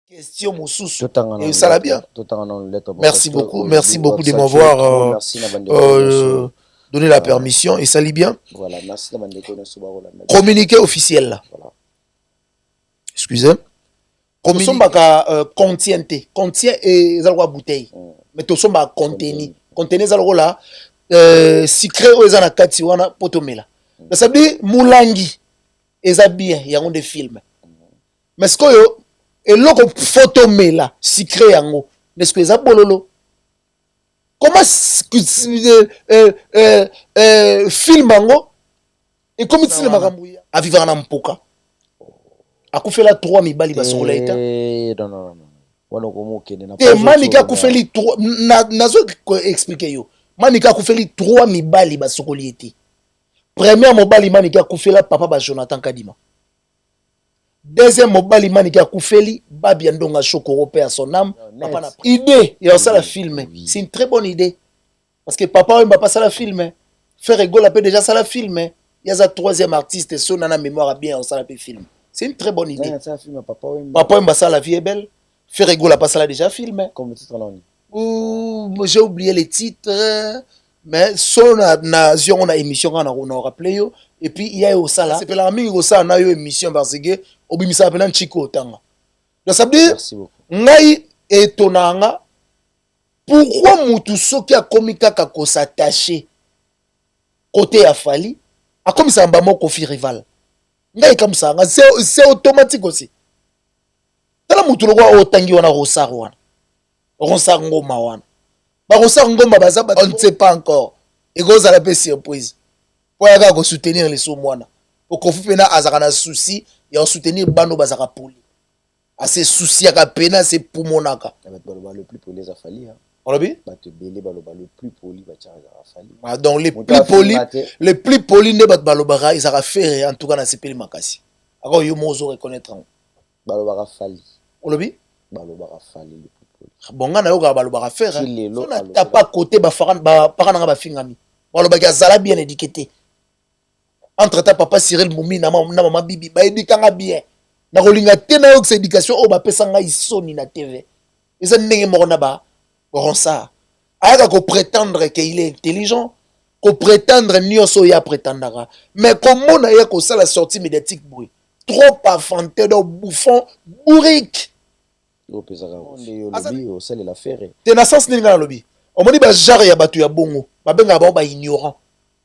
question mosusu et ça va bien. Merci beaucoup de m'avoir donné la permission et ça lit bien. Voilà, merci de communiqué officiel là. Voilà. Excusez. Communiqué contient et zalwa bouteille. Mais to somba contenu zalwa là secret o ezana kati wana potomela. Ça veut dire mulangi eza bien yango de film. Mais ce que yo eloko photo mela secret yango n'est-ce que eza bololo comment film yango et comme tu le makambo a vivre na mpoka akufela 3 mibali basokola eta non wana komokende na manika akufeli 3 nazo expliquer yo manika akufeli 3 mibali basokoli ete premier mobali manika akufela papa ba Jonathan Kadima. Deuxième mobali maniki akufeli babi ndonga chokoro pe à son âme papa na idée il y a ça la film c'est une très bonne idée parce que papa il va pas ça la film faire rigole peu déjà ça la film il y a ça troisième artiste son nana mémoire bien ça la film c'est une très bonne idée papa il va ça la vie est belle faire rigole pas ça la déjà film comme titre là j'ai oublié les titres mais son na zion on a émission on a rappelé yo et puis il y a au ça là c'est la mingi au ça na yo émission parce que obimisa pena nchiko otanga donc ça veut dire ngai etonanga pourquoi mutu soki akomi kaka ko s'attacher côté ya Fally akomi samba moko fi rival ngai comme ça c'est automatique aussi tala mutu lokwa otangi wana rosar ngoma wana ba rosar ngoma baza on ne sait pas encore et goza la pe surprise pour yaka ko soutenir les somwana pour kofu pena azaka na souci ya soutenir bando bazaka poli assez souci aka pena c'est pour monaka le plus poli za Fally on l'a vu ba te belé baloba le plus poli ba tcha za Fally donc les plus poli ne ba balobara izaka faire en tout cas na sepeli makasi ako yo mozo reconnaître balobara Fally on l'a vu balobara Fally le plus poli bon ngana yo ka balobara faire on a ta pas côté ba faran ba parana ba fingami baloba ka zala bien éduqué entre ta papa Cyril Moumi na maman Bibi ba édikanga bien na kolinga te na yo que éducation o ba pesa nga isoni na TV eza ndenge moko na ba bon ça aya ko prétendre que il est intelligent ko prétendre nyoso ya prétendara mais comment na ya ko ça la sortie médiatique boy trop enfanté do bouffon bourrique yo pesa ka lobby o sale la faire te na sens ninga na lobby o moni ba genre ya batu ya bongo ba benga ba ignorant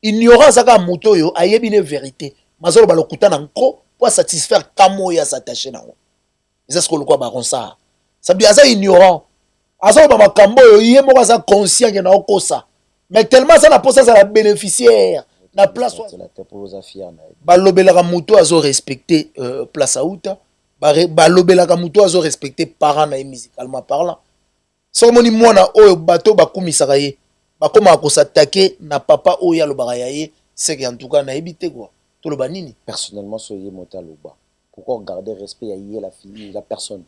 ignorance aka moto yo ayebi ne vérité mazolo balokuta na nko pour satisfaire kamo ya s'attacher nango c'est ce que le quoi baron ça veut dire ça ignorant azo ba makambo yo yé moko ça conscient que na okosa mais tellement ça na posa ça la bénéficiaire na place balobelaka moto azo respecter place outa balobelaka moto azo respecter parents na musicalement parlant so moni mwana oyo bato bakumisaka ye bakoma ko s'attaquer na papa oya lo barayaye c'est que en tout cas na ebité quoi to lo banini personnellement soyez monté à loba pourquoi garder respect à la fille la personne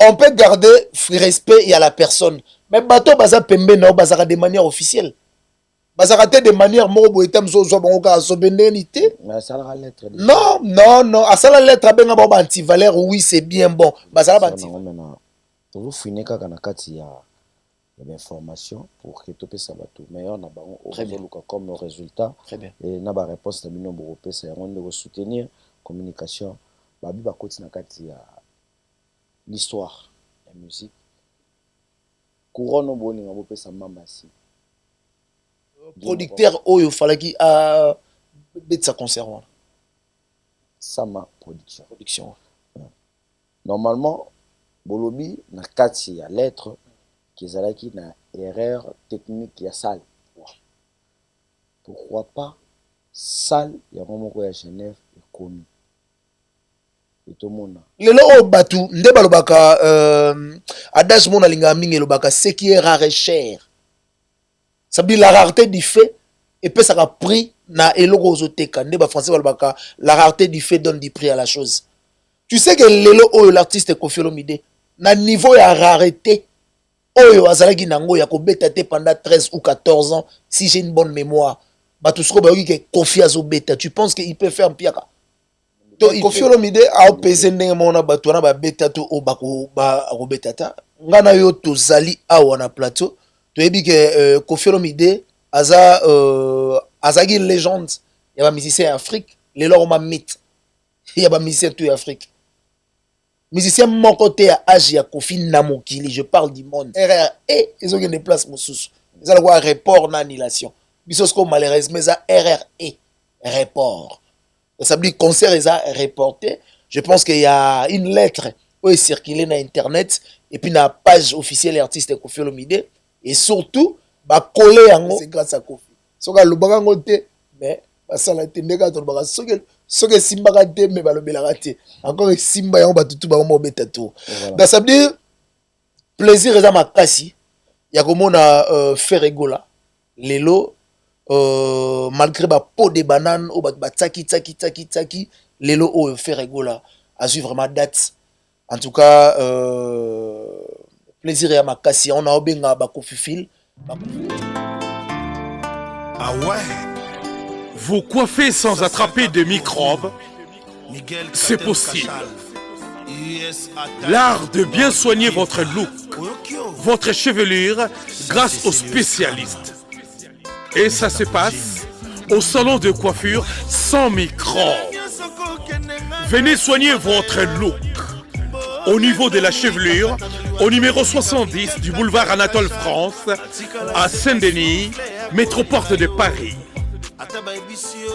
on peut garder respect à la personne mais bato baza pembe na bazaka de manière officielle bazaka de manière moko boetam zo bango ka so bendenité mais ça la lettre non à ça la lettre benga ba anti valeur oui c'est bien bon bazala banti vous finir kaka na kati ya l'information pour que tout ça bateau mais on a comme résultat très bien et na ba réponse na bino bo pesa ya ngone de soutenir communication ba bi ba koti na kati ya l'histoire la musique couronne boni ngabo pesa mama si producteur oyo falaki a betsa concert sama production normalement bolobi na kati ya lettre qui na erreur technique ya salle pourquoi pas salle ya momoko ya Genève ekomi etomona lelo o batu nde balobaka adage mona linga mingi lobaka ce qui est rare est cher ça veut dire la rareté du fait et peut ça a prix na eloko ozoteka nde ba français balobaka la rareté du fait donne du prix à la chose tu sais que lelo o l'artiste Koffi Olomide na niveau ya rareté oyo azalaki nango ya kobeta te pendant 13 ou 14 ans si j'ai une bonne mémoire batusko ba yoki ke Koffi azobeta tu penses qu'il peut faire piaka Koffi Olomide aopesa ndenge mona bato wana babeta to o bakobeta ta nga na yo tozali awa na plateau toyebi ke Koffi Olomide azalaki légende ya bamusicien ya Afrique lelo akoma mythe ya bamusicien to ya Afrique musicien moko te ya age ya Koffi na mokili, je parle du monde RRE ezokende place mosusu ezala kwa report na annulation biso siko malheureusement eza RRE report. Ça veut dire que le concert est reporté. Je pense qu'il y a une lettre qui est circulée sur Internet et puis dans la page officielle de l'artiste Koffi Olomide. Et surtout, c'est grâce à Koffi. Si on a le bagangote, mais ça l'a été négatif. Si on a Simba raté, mais le raté. Encore Simba, on va tout bêta tout. Ça veut dire plaisir est à ma casse. Il y a comme on a fait rigola. Lelo. Malgré ba pot de banane ou ba tsaki lelo o fait rigola a su vraiment date en tout cas plaisir à ma cassi on a obenga ba Koffi Fil ah ouais vous coiffez sans attraper de microbes c'est possible l'art de bien soigner votre look votre chevelure grâce aux spécialistes. Et ça se passe au salon de coiffure sans microbes. Venez soigner votre look. Au niveau de la chevelure, au numéro 70 du boulevard Anatole France, à Saint-Denis, métroporte de Paris.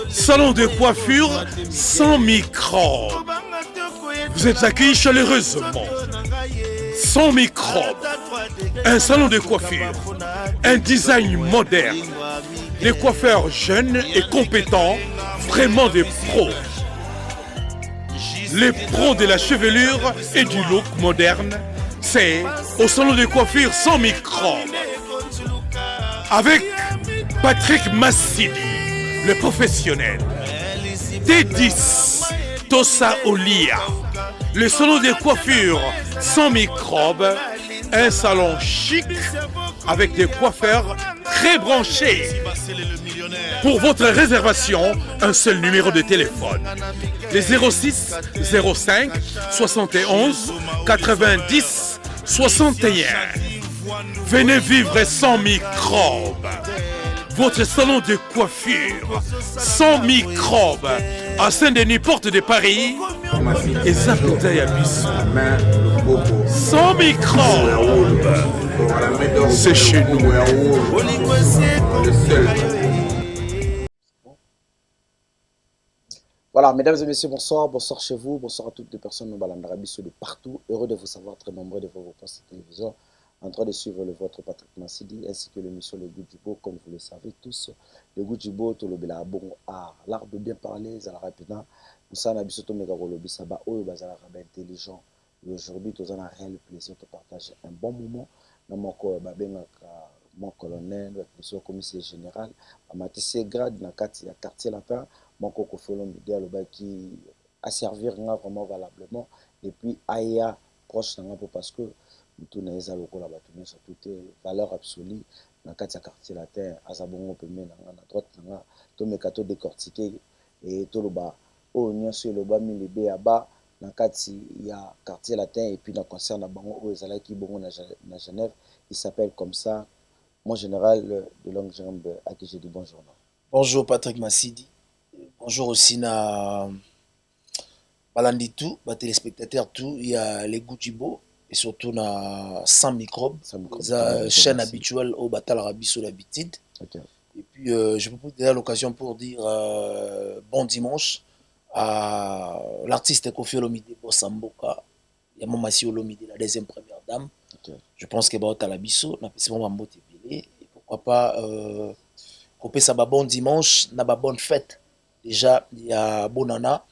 Salon de coiffure sans microbes. Vous êtes accueillis chaleureusement. Sans microbes. Un salon de coiffure. Un design moderne. Des coiffeurs jeunes et compétents, vraiment des pros. Les pros de la chevelure et du look moderne, c'est au salon de coiffure sans microbes. Avec Patrick Massidi, le professionnel. T10, Tosa Olia, le salon de coiffure sans microbes, un salon chic avec des coiffeurs très branchés. Pour votre réservation, un seul numéro de téléphone. Les 06 05 71 90 61. Venez vivre sans microbes. Votre salon de coiffure sans microbes à Saint-Denis, porte de Paris et Zaputa Yabiso. Sans microbes. C'est chez nous. Voilà, mesdames et messieurs, bonsoir. Bonsoir chez vous. Bonsoir à toutes les personnes de Balandrabiso de partout. Heureux de vous savoir, très nombreux de vos postes de télévision, en train de suivre le vôtre Patrick Massidi, ainsi que l'émission Le Goût du Beau, comme vous le savez tous. Le Goût du Beau, tout le bel bon art. L'art de bien parler, ça la rapidement. Nous sommes à Bissoto Megagolobi Saba, eux, bazala intelligent. Et aujourd'hui, nous avons un réel plaisir de partager un bon moment. Dans mon corps, mon colonel, le commissaire général, Matissé Grade, dans le quartier latin, mon coco Olomide, qui a servi vraiment valablement. Et puis, Aya, proche parce que nous tournons les alocos là-bas, sur toutes les valeurs absolues. Dans le quartier latin, à Zabongo, à droite, tout mes cadeaux décortiqués et tout le bas. Oh, nous sommes le bas, mais les bas. Dans il y a quartier latin et puis dans le concert de Genève, il s'appelle comme ça, mon général de longue jambe à qui je dis bonjour. Bonjour Patrick Massidi. Bonjour aussi na Balandi tout, téléspectateurs tout, il y a les goûts du beau et surtout na sans microbes, la chaîne habituelle au Batal Arabi sur l'habitude. Okay. Et puis je peux vous donner l'occasion pour dire bon dimanche à l'artiste Koffi Olomide Bosamboka, il y a Mamassi Olomide, la deuxième première dame. Okay. Je pense que Baota Labiso, n'a pas et pourquoi pas couper ça bon dimanche, n'a pas bonne fête. Déjà, il y a Bonana,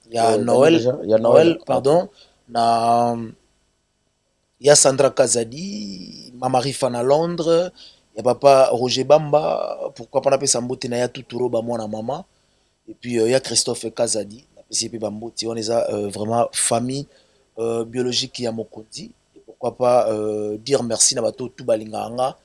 il y a Noël, pardon, il y a Sandra Kazadi, Mamari Fana Londres, il y a papa Roger Bamba, pourquoi pas n'appeler Sambote na ya Tuturo ba moi na maman. Et puis il y a Christophe Kazadi, on est vraiment famille biologique qui a Mokondi. Et pourquoi pas dire merci na bato tout balinganga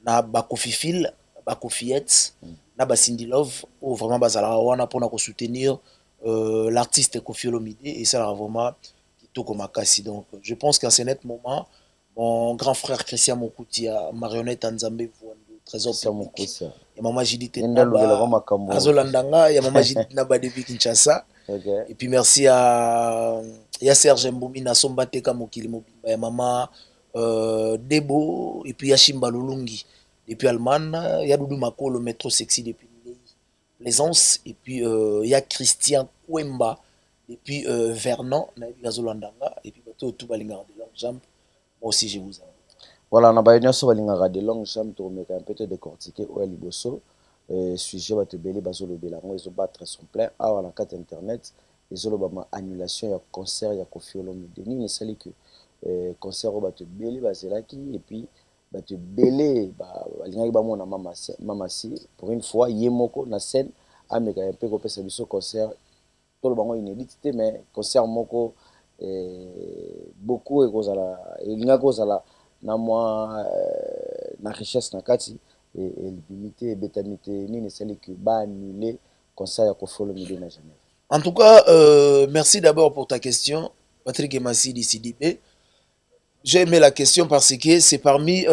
na Koffi Fil, Koffi Yetz, na Cindy Love, ou vraiment bazala wana pour nous soutenir l'artiste Koffi Olomide et ça là vraiment Kitoko Makasi. Donc je pense qu'à ce net moment, mon grand frère Christian Mokuti a marionnette Nzambe trésor public. Ya mama Judith Naba, Azolandanga, ya mama Judith Naba depuis Kinshasa. Et puis merci à Serge Mboumi na Sombateka Mokili Mobimba, ya mama Debo et puis Yashimba Lulungi depuis Allemagne, ya Doudou Makolo métro sexy depuis Plaisance et puis il y a Christian Kwemba depuis Vernon na Azolandanga et puis tout balinga de longue jambe. Moi aussi je vous aime. Voilà, on a bien sûr balinga de longue jambe pour me un peu de décortiquer au liboso. Sujet va te belé bazolo belango ils ont battre son plein à la carte internet ils ont ba annulation ya concert ya Koffi Olomide ni ne sali que concert va te belé bazelaki et puis ba te belé ba linga ba mona mama si pour une fois yemoko na scène ameka un peu ko pesa biso concert tout le bango inédité mais concert moko beaucoup et kozala linga kozala na moi na richesse na kati et limité bétamité ni ne sait que ba annuler concert à Koffi Olomide na Genève. En tout cas, merci d'abord pour ta question, Patrick Emassidi Sidibé. J'ai aimé la question parce que c'est parmi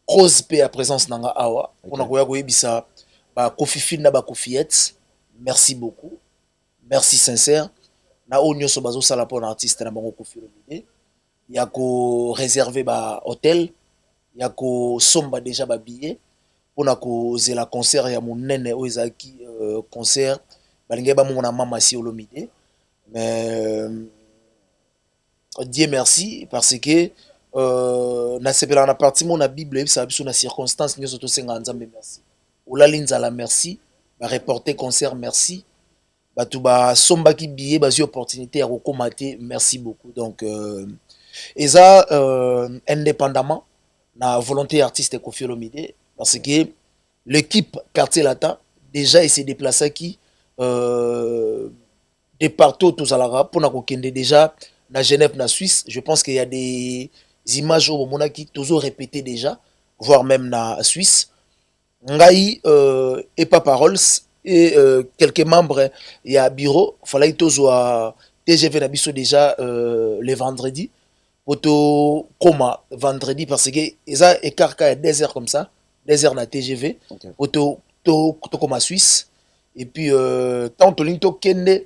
Rose P à présence nanga awa. On a goya bisa ba Koffi Fina ba Koffiette. Merci beaucoup. Merci sincère. Na onyo so bazo sala pour un artiste na bango Koffi Olomide. Ya ko réserver ba hôtel. Ya ko somba déjà ba billet pour na ko zela concert ya monene o ezaki concert balinga ba mona mama si Olomide mais Dieu merci parce que na sepela na partie mon na bible et ça biso na circonstance nyoso to senga nzambe merci ola linzala merci ba reporter concert merci batu ba somba ki billet ba zi opportunité ya kokomate merci beaucoup donc eza indépendamment la volonté artiste Koffi Olomide parce que l'équipe quartier latin déjà il s'est déplacé qui de partout tous à la pour na kokende déjà na Genève na Suisse je pense qu'il y a des images au moment qui toujours répété déjà voire même na Suisse ngai et pas paroles et quelques membres il y a bureau fallait toujours TGV na biso déjà les vendredis Poto Koma vendredi parce que ils a écart à 2 heures comme ça 2 heures na TGV Poto to Koma Suisse et puis tant to linto kende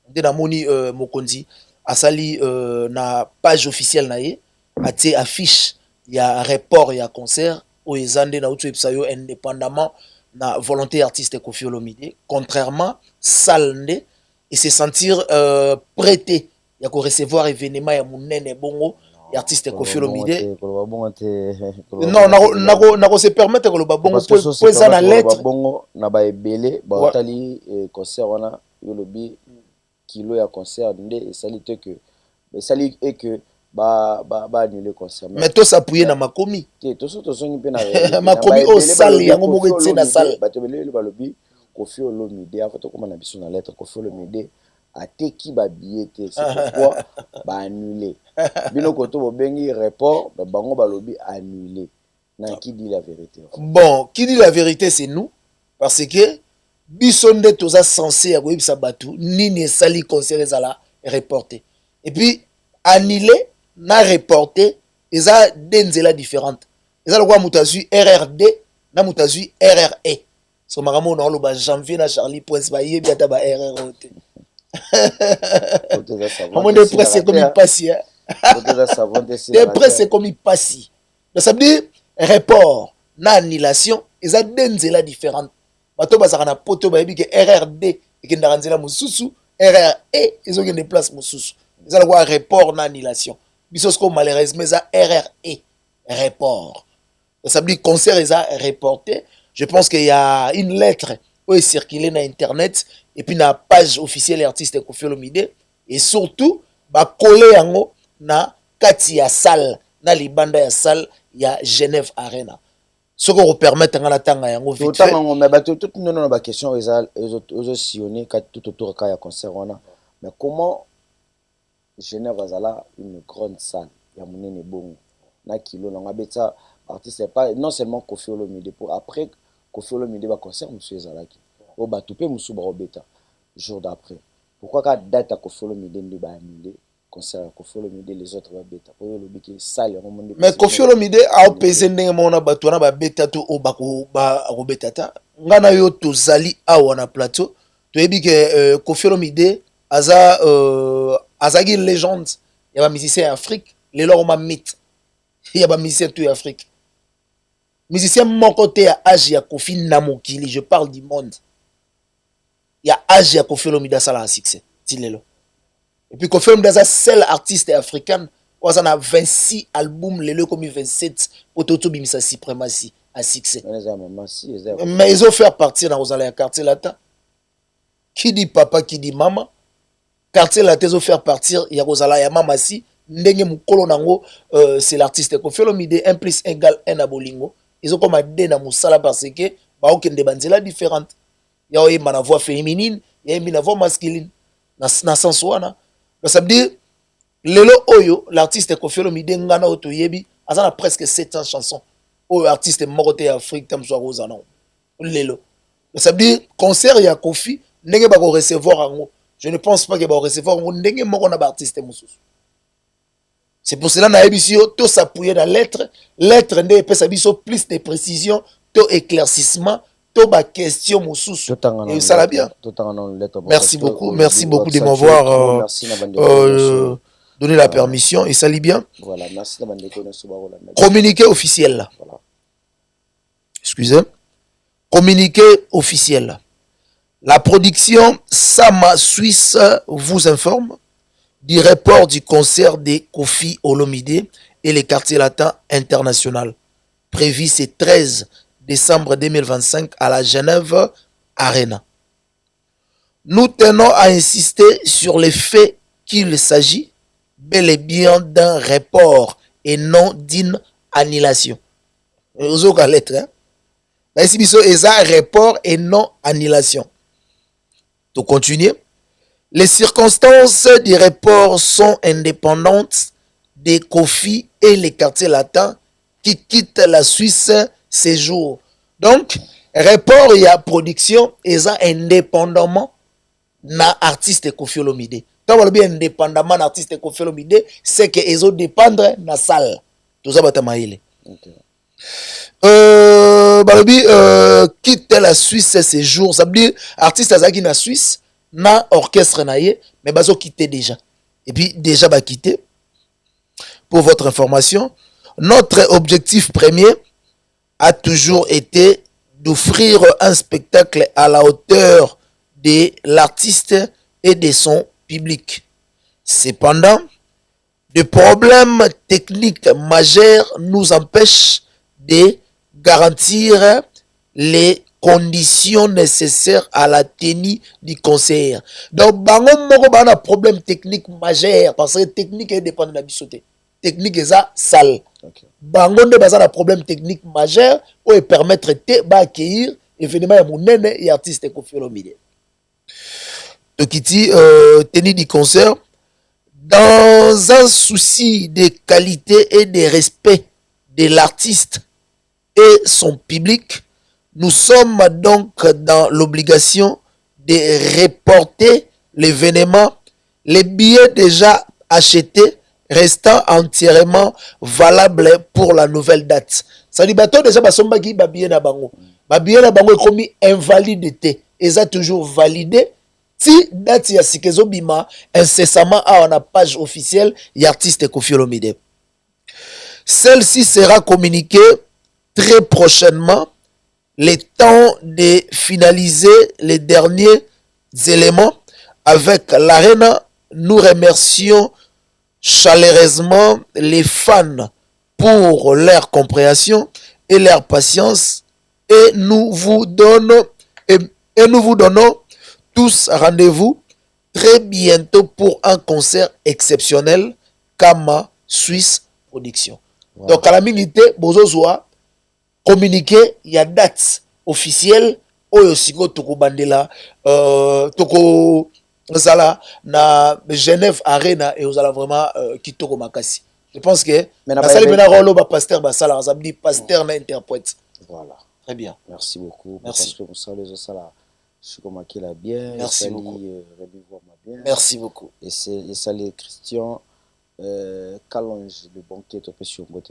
de na moni mokonzi asali na page officielle na ye ati affiche ya report ya concert o ezande na utu epsayo indépendamment na volonté artiste Koffi Olomide contrairement salnde et se sentir prêté ya ko recevoir événement ya munene bongo artiste Koffi Olomide non nako se permettre que le babongo pour ça na lettre bongo na ba ebele ba tali concert wana yo lobi kilo ya concert ndé et sali te que mais sali et que ba annuler concert mais to s'appuyer na makomi to so zongi pe na makomi au salle yango moko etse na salle ba tebele ba lobi Koffi Olomide a photo comme na biso na lettre Koffi Olomide ateki ba billet c'est pourquoi ba annuler bino koto bo bengi report ba bango ba lobi annuler na qui dit la vérité bon qui dit la vérité c'est nous parce que bisonde toza censé ya koyebisa batu nini esali concert ezala reporté et puis annuler na reporté eza denzela différente eza lokwa mutazui RRD na mutazui RRE so makambo na oloba janvier na Charlie Prince ba yebi ata ba RROT Comment de presse c'est comme il passe de presse c'est comme il passe donc ça veut dire report na annulation eza denzela différente bato bazaka na poto bayebi ke RRD ekendaka nzela mosusu RRE ezokende place mosusu eza lokwa report na annulation biso siko malheureusement eza RRE report ça veut dire concert eza reporté je pense qu'il y a une lettre qui est circulée sur internet et puis na page officielle artiste Koffi Olomide et surtout ba coller yango na kati ya salle na libanda ya salle ya Genève Arena ce qu'on permettre ngala tanga yango vite fait autant mais ba tout non ba question aux sillonner tout autour ka ya concert wana mais comment Genève azala une grande salle ya munene bongo na kilo na ngabeta artiste pas non seulement Koffi Olomide pour après Koffi Olomide ba concert monsieur ezalaki au Batoupe Moussouba Robeta, jour d'après. Pourquoi quand date à Kofolo Mide de Bahamide, concert à Kofolo Mide, les autres Babeta, pour le biquet sale, mais Koffi Olomide a pesé ndenge mona batwana ba beta to o bako ba robetata ngana yo to zali awa na plateau to yebi ke Koffi Olomide azagi légende ya ba musicien Afrique les lorma mythe ya ba musicien to Afrique musicien moko te ya âge ya Koffi na mokili je parle du monde ya âge ya Koffi Olomide sala un succès tilelo et puis Koffi Olomide est seul artiste africain. On a 26 albums, les comme 27 pour tout bimisa suprématie à succès. Mais ils ont fait partir dans le quartier latin. Qui dit papa, qui dit maman. Quartier latin, ils ont fait partir. Il y a Rosala, il y a maman si. Ndenge mukolo nango, c'est l'artiste. Koffi Olomide 1 + 1 = 1 à Bolingo. Ils ont comme à na musala parce que bah aucune des bandes différentes. Il y a une voix féminine, il y a une voix masculine. Na sens wana. Ça veut dire Lelo Oyo, l'artiste Koffi Olomide ngana oto yebi, azana presque 700 chansons. Oyo artiste morote Afrique tam so rosana. Lelo. Ça veut dire concert ya Koffi ndenge ba ko recevoir ango. Je ne pense pas que ba recevoir ango ndenge moko na ba artiste mususu. C'est pour cela na ebisio to s'appuyer dans lettre ndé pesa biso plus de précision, to éclaircissement, to ba question mususu. Et ça va bien. Merci beaucoup de m'avoir donner la permission et ça lit bien. Voilà, merci. Communiqué officiel. Voilà. Excusez. Communiqué officiel. La production Sama Suisse vous informe du report du concert de Koffi Olomide et les quartiers latins international prévu ce 13 décembre 2025 à la Genève Arena. Nous tenons à insister sur le fait qu'il s'agit bel et bien d'un report et non d'une annulation. Vous avez la lettre, hein? Ici, c'est un report et non annulation. Pour continuer, les circonstances du report sont indépendantes des Koffi et les quartiers latins qui quittent la Suisse ces jours. Donc, report et production est indépendamment na artiste Koffi Olomide. Quand on dit indépendamment d'artiste Koffi Olomide, c'est qu'ils ont dépendre de la salle. Tout ça, c'est maïle. Quitte la Suisse ces jours. Ça veut dire, artiste Azaki na Suisse, na orchestre naïe, mais bazo quitté déjà. Et puis, déjà, bah quitté. Pour votre information, notre objectif premier a toujours été d'offrir un spectacle à la hauteur de l'artiste et de son public. Cependant, des problèmes techniques majeurs nous empêchent de garantir les conditions nécessaires à la tenue du concert. Donc, bango moko ba na problème technique majeur parce que technique est dépend de la bisoté. Technique est ça sale. Bango ne ba na problème technique majeur pour permettre de ba accueillir événement ya monene et artiste Koffi Olomide. Tokiti tenue du concert dans un souci de qualité et de respect de l'artiste et son public. Nous sommes donc dans l'obligation de reporter l'événement. Les billets déjà achetés restant entièrement valables pour la nouvelle date. Ça dit bateau déjà basomba ki ba billet na bango. Ba billet na bango est commis invalidité. Et ça toujours validé. Si date ya sikezo bima incessamment à la page officielle y artiste Koffi Olomide. Celle-ci sera communiquée très prochainement. Le temps de finaliser les derniers éléments avec l'Arena. Nous remercions chaleureusement les fans pour leur compréhension et leur patience et nous vous donnons tous rendez-vous très bientôt pour un concert exceptionnel Kama Suisse Production. Wow. Donc à la minute bozozoa communiqué il y a date officielle oyo siko toko bandela toko zala na Genève Arena et ozala vraiment kitoko makasi. Je pense que basali bena rolo ba pasteur basala ça veut dire pasteur na interprète. Voilà. Très bien. Merci beaucoup. Merci. Parce que ça les osala Chico Makela bien. Merci beaucoup. Rémi Voima bien. Merci beaucoup. Et ça les Christian Kalonge, le banquier de Pessiongo,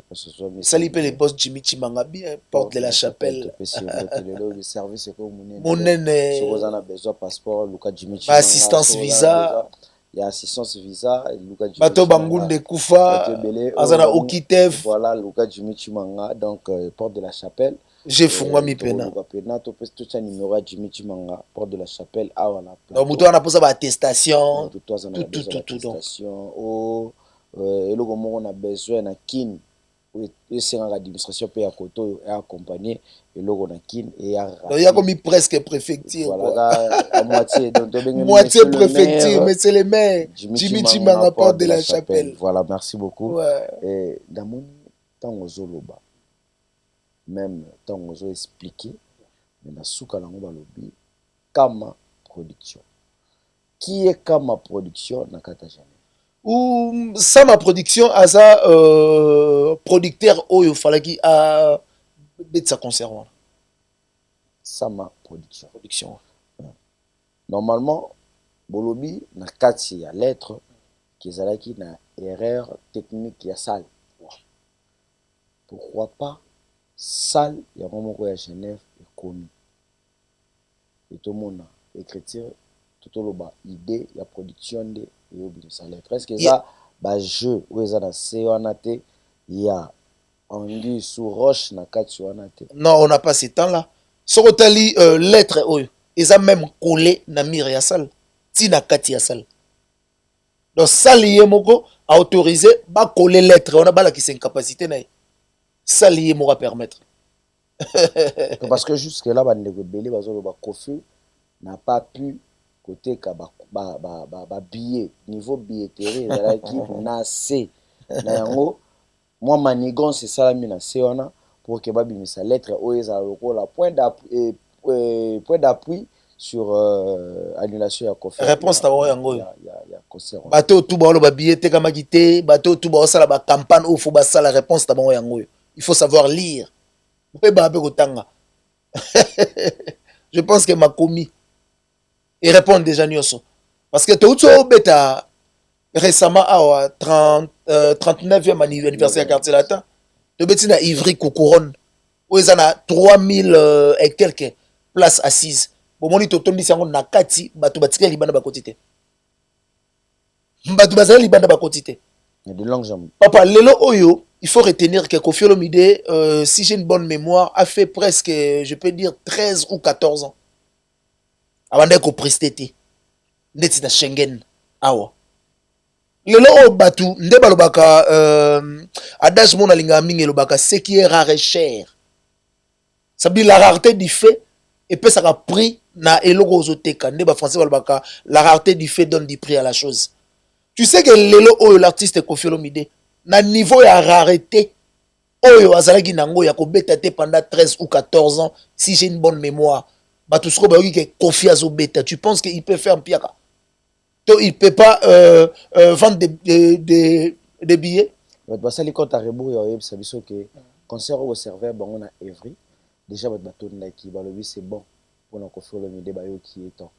Salut les boss Jimmy Chimanga bien, porte de la chapelle. Le service est comme mon si vous en avez besoin, passeport, Luka Jimmy Chimanga. Assistance visa. Il y a assistance visa. Luka Jimmy Bato Bangunde Koufa. Azana Okitev. Voilà, Luka Jimmy Chimanga, donc porte de la chapelle. J'ai fungwa mi pena. Tu peux tout ça numéro Jimmy Chimanga, porte de la chapelle. Ah voilà. Donc, muto ana posa ba attestation. Tout. Oh. Et là, on a besoin d'un kin, et c'est une administration qui est accompagnée, et là, on a kin, et il y a comme presque préfecture. Voilà, à moitié. Moitié préfecture, mais c'est le maire. Jimmy Chimanga, porte de la chapelle. Voilà, merci beaucoup. Ouais. Et dans mon temps, même temps, on expliqué, mais dans ce cas-là, on va lobby, Kama Production. Qui est Kama Production dans Katagene? Ou ça ma production à ça producteur oyo falaki a bête ça conserve ça ma production normalement bolobi na kati ya lettre qui ezalaki na erreur technique ya salle pourquoi pas salle ya moko ya Genève ekomi et tout monde écriture tout loba idée ya production de presque ça ba jeu où ils ont CONAT il y a anguille sous roche na kati wanate non on n'a pas ce temps là sokotali lettre oyo ils ont même collé na mire ya salle ti na kati ya salle donc salle yemoko a autorisé ba coller lettre on a bala qui c'est une capacité na salle yemoko à permettre parce que jusque là ba ndeko belé bazolo ba Kofi n'a pas pu côté ka ba billet niveau billetterie ezalaki na C na yango moi manigon c'est ça la mina C wana pour que babimisa lettre oyo ezala lokola point d'appui sur annulation ya Kofi réponse ta yango ya concert bato tout ba ba billet te kama kité bato tout ba sala ba campagne ou faut ba sala réponse ta yango il faut savoir lire pe ba pe kotanga je pense que ma commis et répondre déjà nyonso parce que tout ça beta récemment à 39e anniversaire à quartier latin de beti na Ivry Couronne où ils en a 3000 et quelques places assises bon moni to tondi sango na kati bato batika libanda ba kotité bato bazali libanda ba kotité de longues jambes papa lelo oyo il faut retenir que Koffi Olomide si j'ai une bonne mémoire a fait presque je peux dire 13 ou 14 ans avant ko prestete ndeti na Schengen awa lelo o batu nde balobaka adage mona linga mingi lobaka ce qui est rare est cher ça veut dire la rareté du fait et puis ça a prix na eloko ozoteka nde ba français balobaka la rareté du fait donne du prix à la chose tu sais que lelo oyo l'artiste Koffi Olomide na niveau ya rareté oyo azalaki nango ya kobeta te pendant 13 ou 14 ans si j'ai une bonne mémoire Batusko Bayogi qui est confié à Zobeta, tu penses qu'il peut faire un piaka? Il ne peut pas vendre des billets? Ça, les comptes à rebours, ça veut dire que concert au serveur, on a Evry. Déjà, c'est bon pour nous confier le milieu qui est temps.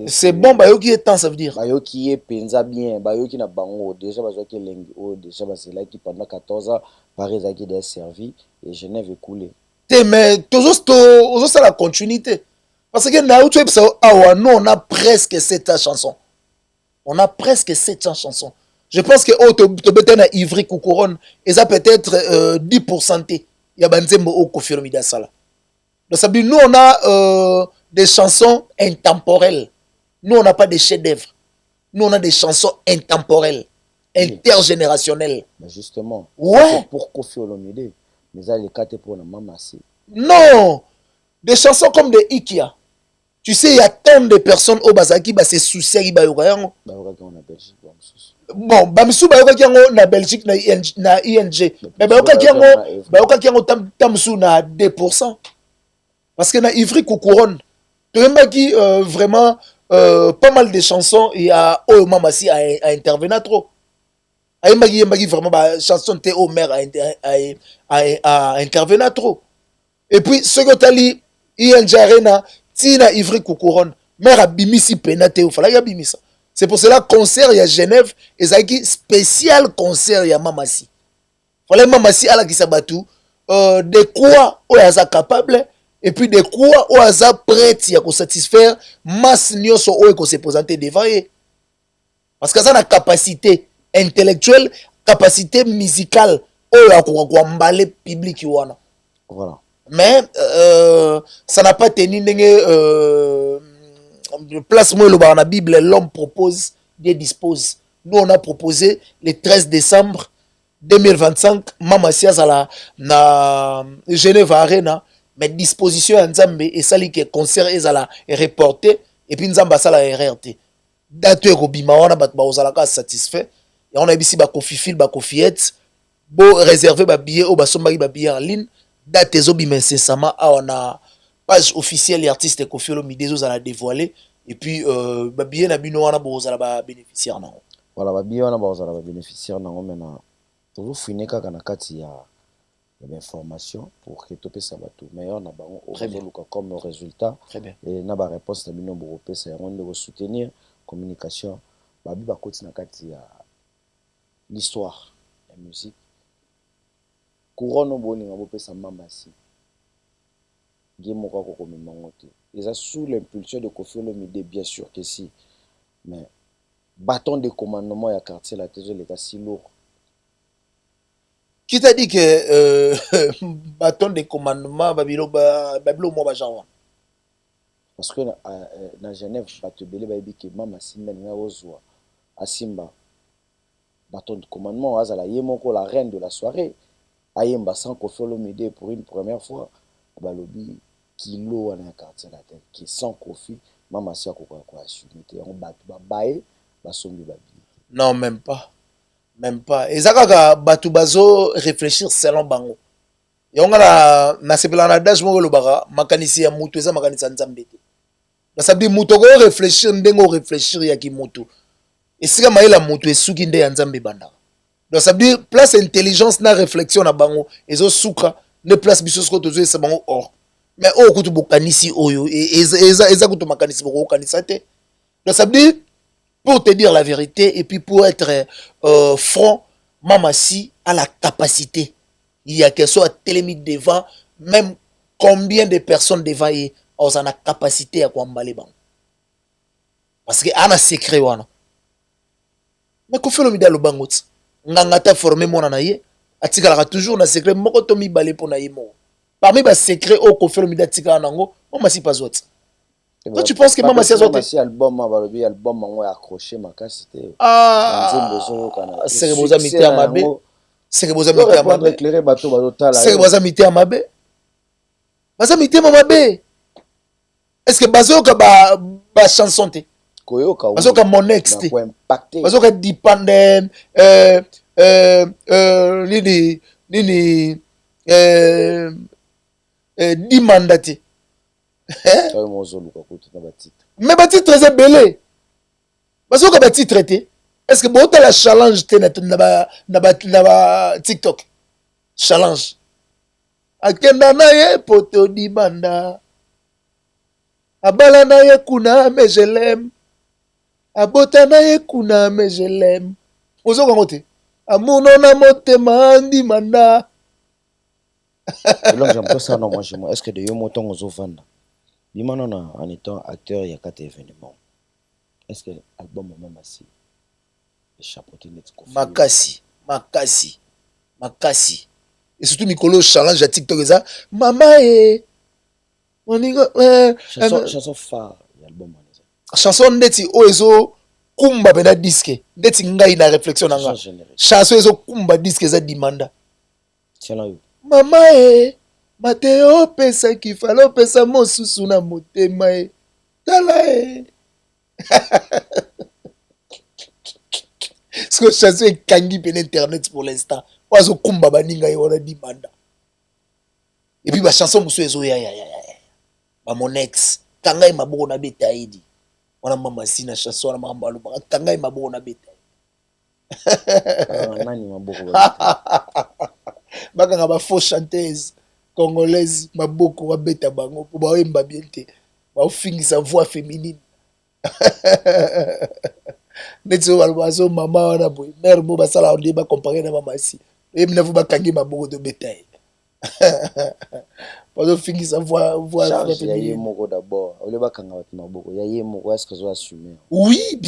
C'est bon, Bayogi est temps, ça veut dire? Bayogi est penza bien, Bayogi n'a bango. Déjà, Bayogi est déjà, c'est là qui pendant 14 ans, Paris a été servi et Genève est coulé. Mais toujours ça la continuité parce que nous on a presque 700 chansons on a presque 700 chansons je pense que tu na Ivry Couronne et ça peut-être 10% il y a banzembo au Koffi Olomide sala donc ça veut dire nous on a des chansons intemporelles nous on n'a pas de chefs-d'œuvre nous on a des chansons intemporelles intergénérationnelles justement ouais pour Koffi Olomide mais ça les quatre pour la mamasser. Non, des chansons comme des Ikia. Tu sais, il y a tant de personnes au Bazaki, bah c'est souci ba yokayango. Bon, bamsu ba yokayango na Belgique na ING. Mais ba yokayango tamsu na 2%. Parce que na Ivry Couronne, tu vois qui vraiment pas mal de chansons il y a oh mamassi à intervenir trop. Ayembagi vraiment ba chanson te au maire à intervenir trop et puis ce que tu as dit ING Arena tina Ivry Couronne mère abimisi penate ou fallait abimisa. C'est pour cela concert à Genève et ça qui spécial concert ya Mamasi. Fallait Mamasi ala qui sabatu de quoi on est capable et puis de quoi on est prêt à satisfaire masse nyoso o ko se présenter devant eux. Parce que ça a capacité intellectuelle, capacité musicale o ko emballer public wana. Voilà. Mais ça n'a pas tenu place moi le bar la Bible, l'homme propose, Dieu dispose. Nous on a proposé le 13 décembre 2025 Mama Siazala na Genève Arena, mais disposition en Nzambe et ça li que concert ezala reporté et puis Nzamba sala RRT. Date ko bima wana bat ba ozalaka satisfait et on a bisi ba kofifil ba kofiette bo réserver ba billet au ba sombaki ba billet en ligne. Date zobi incessamment à na page officielle artiste Koffi Olomide zo la dévoiler et puis ba billet na bino wana bo za ba bénéficiaire na. Voilà ba billet wana ba za ba bénéficiaire na maintenant. Vous finissez quand on a kati ya information pour que topé sabato meilleur na bango comme résultat. Très bien. Et na ba réponse na bino bo pesa ya de soutenir communication ba bi ba koti na kati ya l'histoire la musique. Couronne boni ngabo pesa Mamasi. Ngemo ko komimangote. Ils a sous l'impulsion de Koffi Olomide bien sûr que si. Mais bâton de commandement ya quartier la TG les gars si lourd. Qui t'a dit que bâton de commandement babilo mo bajawa? Parce que na Genève bato belé ba bi que Mamasi men nga ozwa asimba bâton de commandement azala yemoko la reine de la soirée. Ayemba sans Koffi Olomide pour une première fois balobi kilo wana quartier la tête qui sans Koffi Mamasi akoko ko assumer te on batu ba bae ba sombi ba bi. Non, même pas. Même pas. Ezaka batu bazo réfléchir selon bango. Yonga na sepela na dash mo lo bara makanisi ya mutu eza makanisa Nzambe te. Na sabi mutu ko réfléchir ndengo réfléchir ya ki mutu. Esika maila mutu esuki nde ya Nzambe banda. Donc ça veut dire place intelligence na réflexion na bango ezo suka ne place biso ko tozo esa bango or. Mais o kutu bokanisi oyo eza kutu makanisi boko kanisa te. Donc ça veut dire pour te dire la vérité et puis pour être franc, Mamasi a la capacité. Il y a quelque chose à télémite devant, même combien de personnes devant y ont la capacité à combattre. Parce que ana secret wana. Mais Koffi Olomide lo bangot. Ngangata formé mona na ye, atikala toujours na secret moko to mi balé pour na ye mo. Parmi ba secret o Koffi Olomide atikala nango, Mamasi pas autre. Toi, tu penses que Mamasi a sorti album a accroché ma cassette. C'est que vous avez mis à ma baie. C'est que vous avez mis à ma baie. C'est que vous avez mis à ma baie. Vous avez mis à ma baie. Est-ce que Bazo a chanson te? Bazo a mon ex te? Bazo a dépendant nini dimandate. Mais bâti très belé. Parce que bâti traité. Est-ce que bon la challenge te na TikTok? Challenge. Akenda na ye poto di banda. Abala na ye kuna mais je l'aime. Abota na ye kuna mais je l'aime. Ozo kangote. Amuno na motema ndi manda. Donc j'aime pas ça non moi chez moi. Est-ce que de yo moton ozo vanda? Bimano en étant acteur il y a 4 événements. Est-ce que l'album Mamasi est chapeauté net Makasi. Et surtout Mikolo challenge à TikTok ça. Mama chanson phare l'album chanson ndeti oezo kumba bena disque. Ndeti ngai na réflexion nanga. Chanson ezo kumba disque za dimanda. Tiens yo. Mama Mateo pesa kifalo pesa mosusu na motema tala Ce que chanson est kangi pen internet pour l'instant. Oazo kumba baninga yo na dimanda. Et puis ba chanson musu ezo ya. Ba mon ex kangai maboko na betaidi. Wana Mamasi na chanson na mamba lo kangai maboko na betaidi. Nani maboko Baka nga ba faux chanteuse congolaise maboko wa beta bango po ba wemba bien te. ba fingi sa voix féminine netso balbazo mama wana boy mère mo basala on ba comparer na mama si et mna vous ba kangi maboko de bétail ba fingi sa voix féminine yaye moko d'abord ole ba kanga bat maboko yaye moko est-ce que zo assumer oui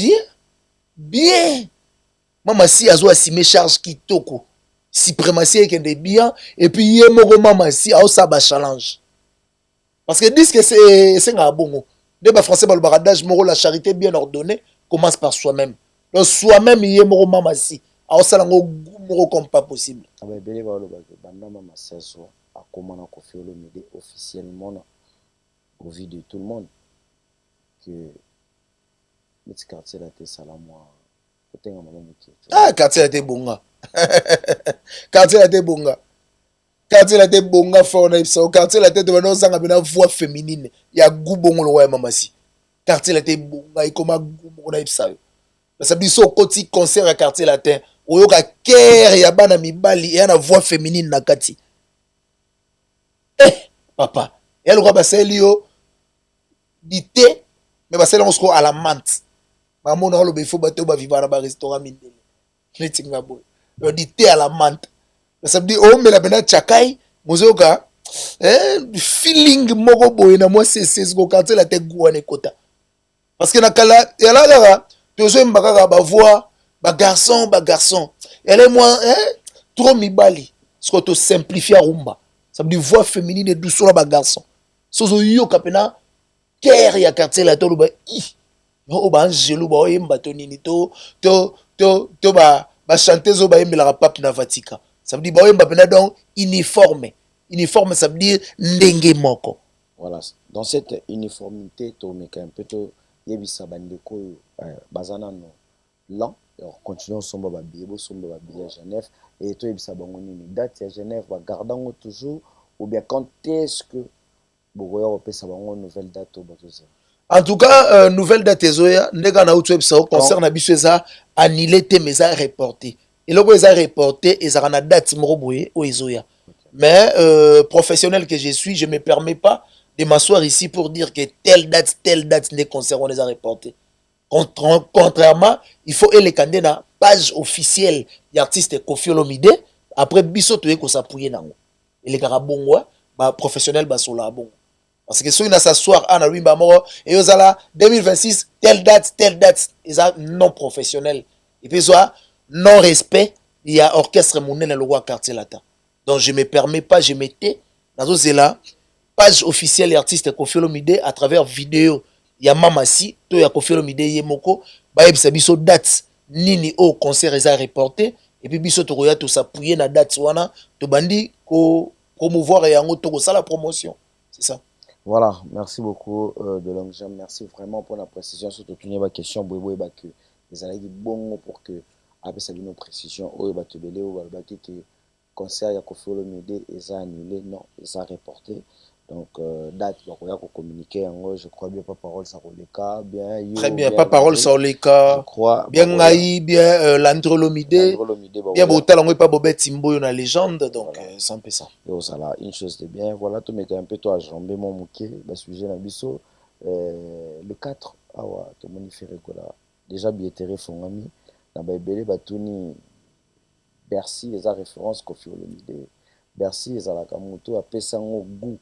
bien mama si azo assumer charge kitoko suprématie et de bien et puis yé moko mama si a ça ba challenge parce que disent que c'est un bon de ba français ba baradage moko la charité bien ordonnée commence par soi-même donc soi-même yé moko mama si a ça lango moko comme pas possible aba belé ba lo ba banda mama seso a comment na Koffi Olomide officiellement au vu de tout le monde que petit quartier la té salamwa kotenga mama muki ah quartier la té bonga quartier la té bonga quartier la té bonga fort na ça quartier la té de bana zanga bina voix féminine ya gubongo lo ya mama si quartier la té bonga et comment gubongo na ça ça dit so koti concert à quartier latin oyoka ker ya bana mibali ya na voix féminine na kati papa ya lo ba selio dité mais ba selio sko à la menthe maman na lo be fo bato ba vivre ba restaurant mindele netinga boy dité à la menthe ça dit o me la bena chakai mozoka feeling moko boy na moi c'est ko quartier latin guane kota parce que na kala ya la toujours mbaka ba voix ba garçon elle est moins trop mibali ce que to simplifier rumba ça veut dire voix féminine et douce ba garçon sozo yo kapena ker ya quartier la to ba o ba angelo ba yemba to nini to ba chanteuse ba yembela pape na Vatican ça veut dire ba yemba pena donc uniforme ça veut dire ndenge moko voilà dans cette uniformité to meka un peu to yebisa bandeko bazana no lan alors continuons somba ba biebo somba ba billet à Genève et to yebisa bango nini date à Genève ba gardango toujours ou bien quand est-ce que bogoya opesa bango nouvelle date au bazoza en tout cas nouvelle date ezoya ndeka na utu yebisa concert na biso eza annulé te mais ça reporté et loko eza reporté ezaka na date moko boye o ezoya mais professionnel que je suis je me permets pas de m'asseoir ici pour dire que telle date des concerts on les a reportés. Contrairement, il faut les candidater dans la page officielle de l'artiste Koffi Olomide. Après, biso to ko s'appuyer nango. Et les carabongwa, ba professionnel ba sola bon. Parce que ceux qui s'asseoir à na wimba moro et ozala 2026 telle date, ils sont non professionnels. Et puis soit non respect, il y a orchestre monnaie le roi quartier latin. Donc je me permets pas, je mettais dans là page officielle artiste Koffi Olomide à travers vidéo ya mama si to ya Koffi Olomide yemoko ba yebisa biso date nini au concert eza reporté et puis biso to koya to s'appuyer na date wana to bandi ko promouvoir yango to ko sala promotion c'est ça. Voilà, merci beaucoup de longue jambe, merci vraiment pour la précision surtout tunya ba question boyeboy ba que les alaki bongo pour que après ça une précision o ba te belé o ba que concert ya Koffi Olomide eza annulé non eza reporté. Donc, date, on va communiquer. Je crois bien, pas parole, ça roule les cas. Bien, très bien, pas parole, ça roule les cas. Je crois. Bien, Naï, bien, l'Androlomide. Bien, Botal, on n'est pas Bobet Timbo, on a légende. Donc, c'est un peu ça. Et ça là, une chose de bien. Voilà, tu mets un peu toi à jamber mon mouquet. Le sujet, Nabiso. Le 4, ah ouais, tu m'as fait rigoler. Déjà, billetterie, Fongami. Dans Baibélé, Batouni, Bercy, les références, Koffi Olomide. Bercy, les Alakamoto, à Pessango, goût.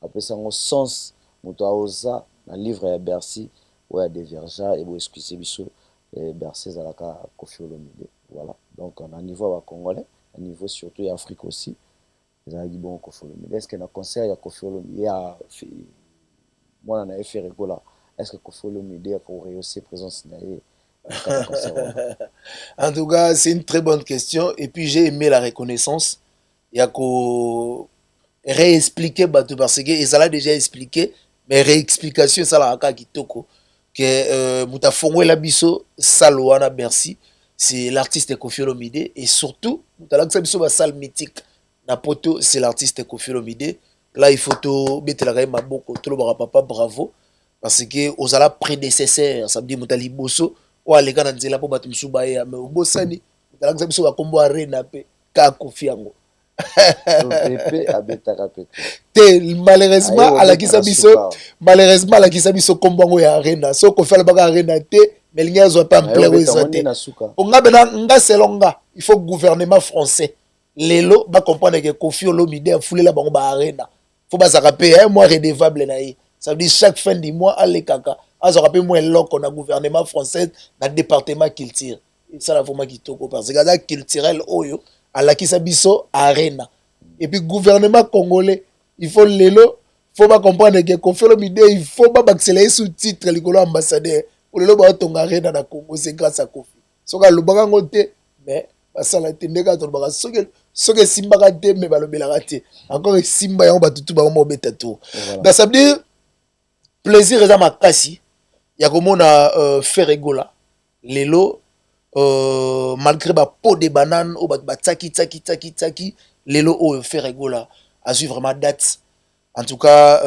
Après ça, on sens, on a livre à Bercy, où il y a des verjas, et vous excusez biso, Bercy, ça a Koffi Olomide. Voilà. Donc, on a un niveau congolais, un niveau surtout en Afrique aussi. Ils ont dit bon, Koffi Olomide. Est-ce qu'il y a un concert, il y a Koffi Olomide, moi, on a fait rigoler. Est-ce que Koffi Olomide a aussi présence en tout cas, c'est une très bonne question. Et puis, j'ai aimé la reconnaissance. Il y a réexpliquer parce que et ça l'a déjà expliqué mais réexplication ça la kitoko que mutafongo la biso Saloana Bercy c'est l'artiste Koffi Olomide et surtout mutalakisa biso ba salle mythique na poto c'est l'artiste Koffi Olomide là il faut to betela ka maboko to lo ba papa bravo parce que ozala prédécesseur ça veut dire mutali boso o aleka na nzela po batu misuba ya mais obosani mutalakisa biso ba kombo arena pe ka Koffi yango Pepe abetaka Pepe. Malheureusement, à la Kisabiso, malheureusement, à la Kisabiso, comme on est arena, so qu'on fait le bagage arena, mais il n'y a pas un plaisir aux autres. On a ben selonga, il faut gouvernement français. Lelo, ba comprendre que Kofi Olomide a foulé la banque arena. Faut pas s'arraper un mois redevable naïe. Ça veut dire chaque fin du mois, allez kaka. À se rappeler moins long qu'on a gouvernement français dans le département culture. Et ça la forme qui toko parce que la culturel oyo, à la Kisabiso arena. Et puis gouvernement congolais, il faut lelo, faut pas comprendre que Kofi Olomide, il faut pas accélérer sous-titre les ambassadeur. Pour le ba tonga arena na Congo, c'est grâce à Kofi. Soka le baga ngote, mais basala tendeka to baga soke simba kate mais balobela kate. Encore simba yango batutu ba mo beta tour. Donc ça veut dire plaisir eza makasi ya komona Ferregola lelo malgré ba pot de banane ou ba tsaki lelo o Ferregola a su vraiment date. En tout cas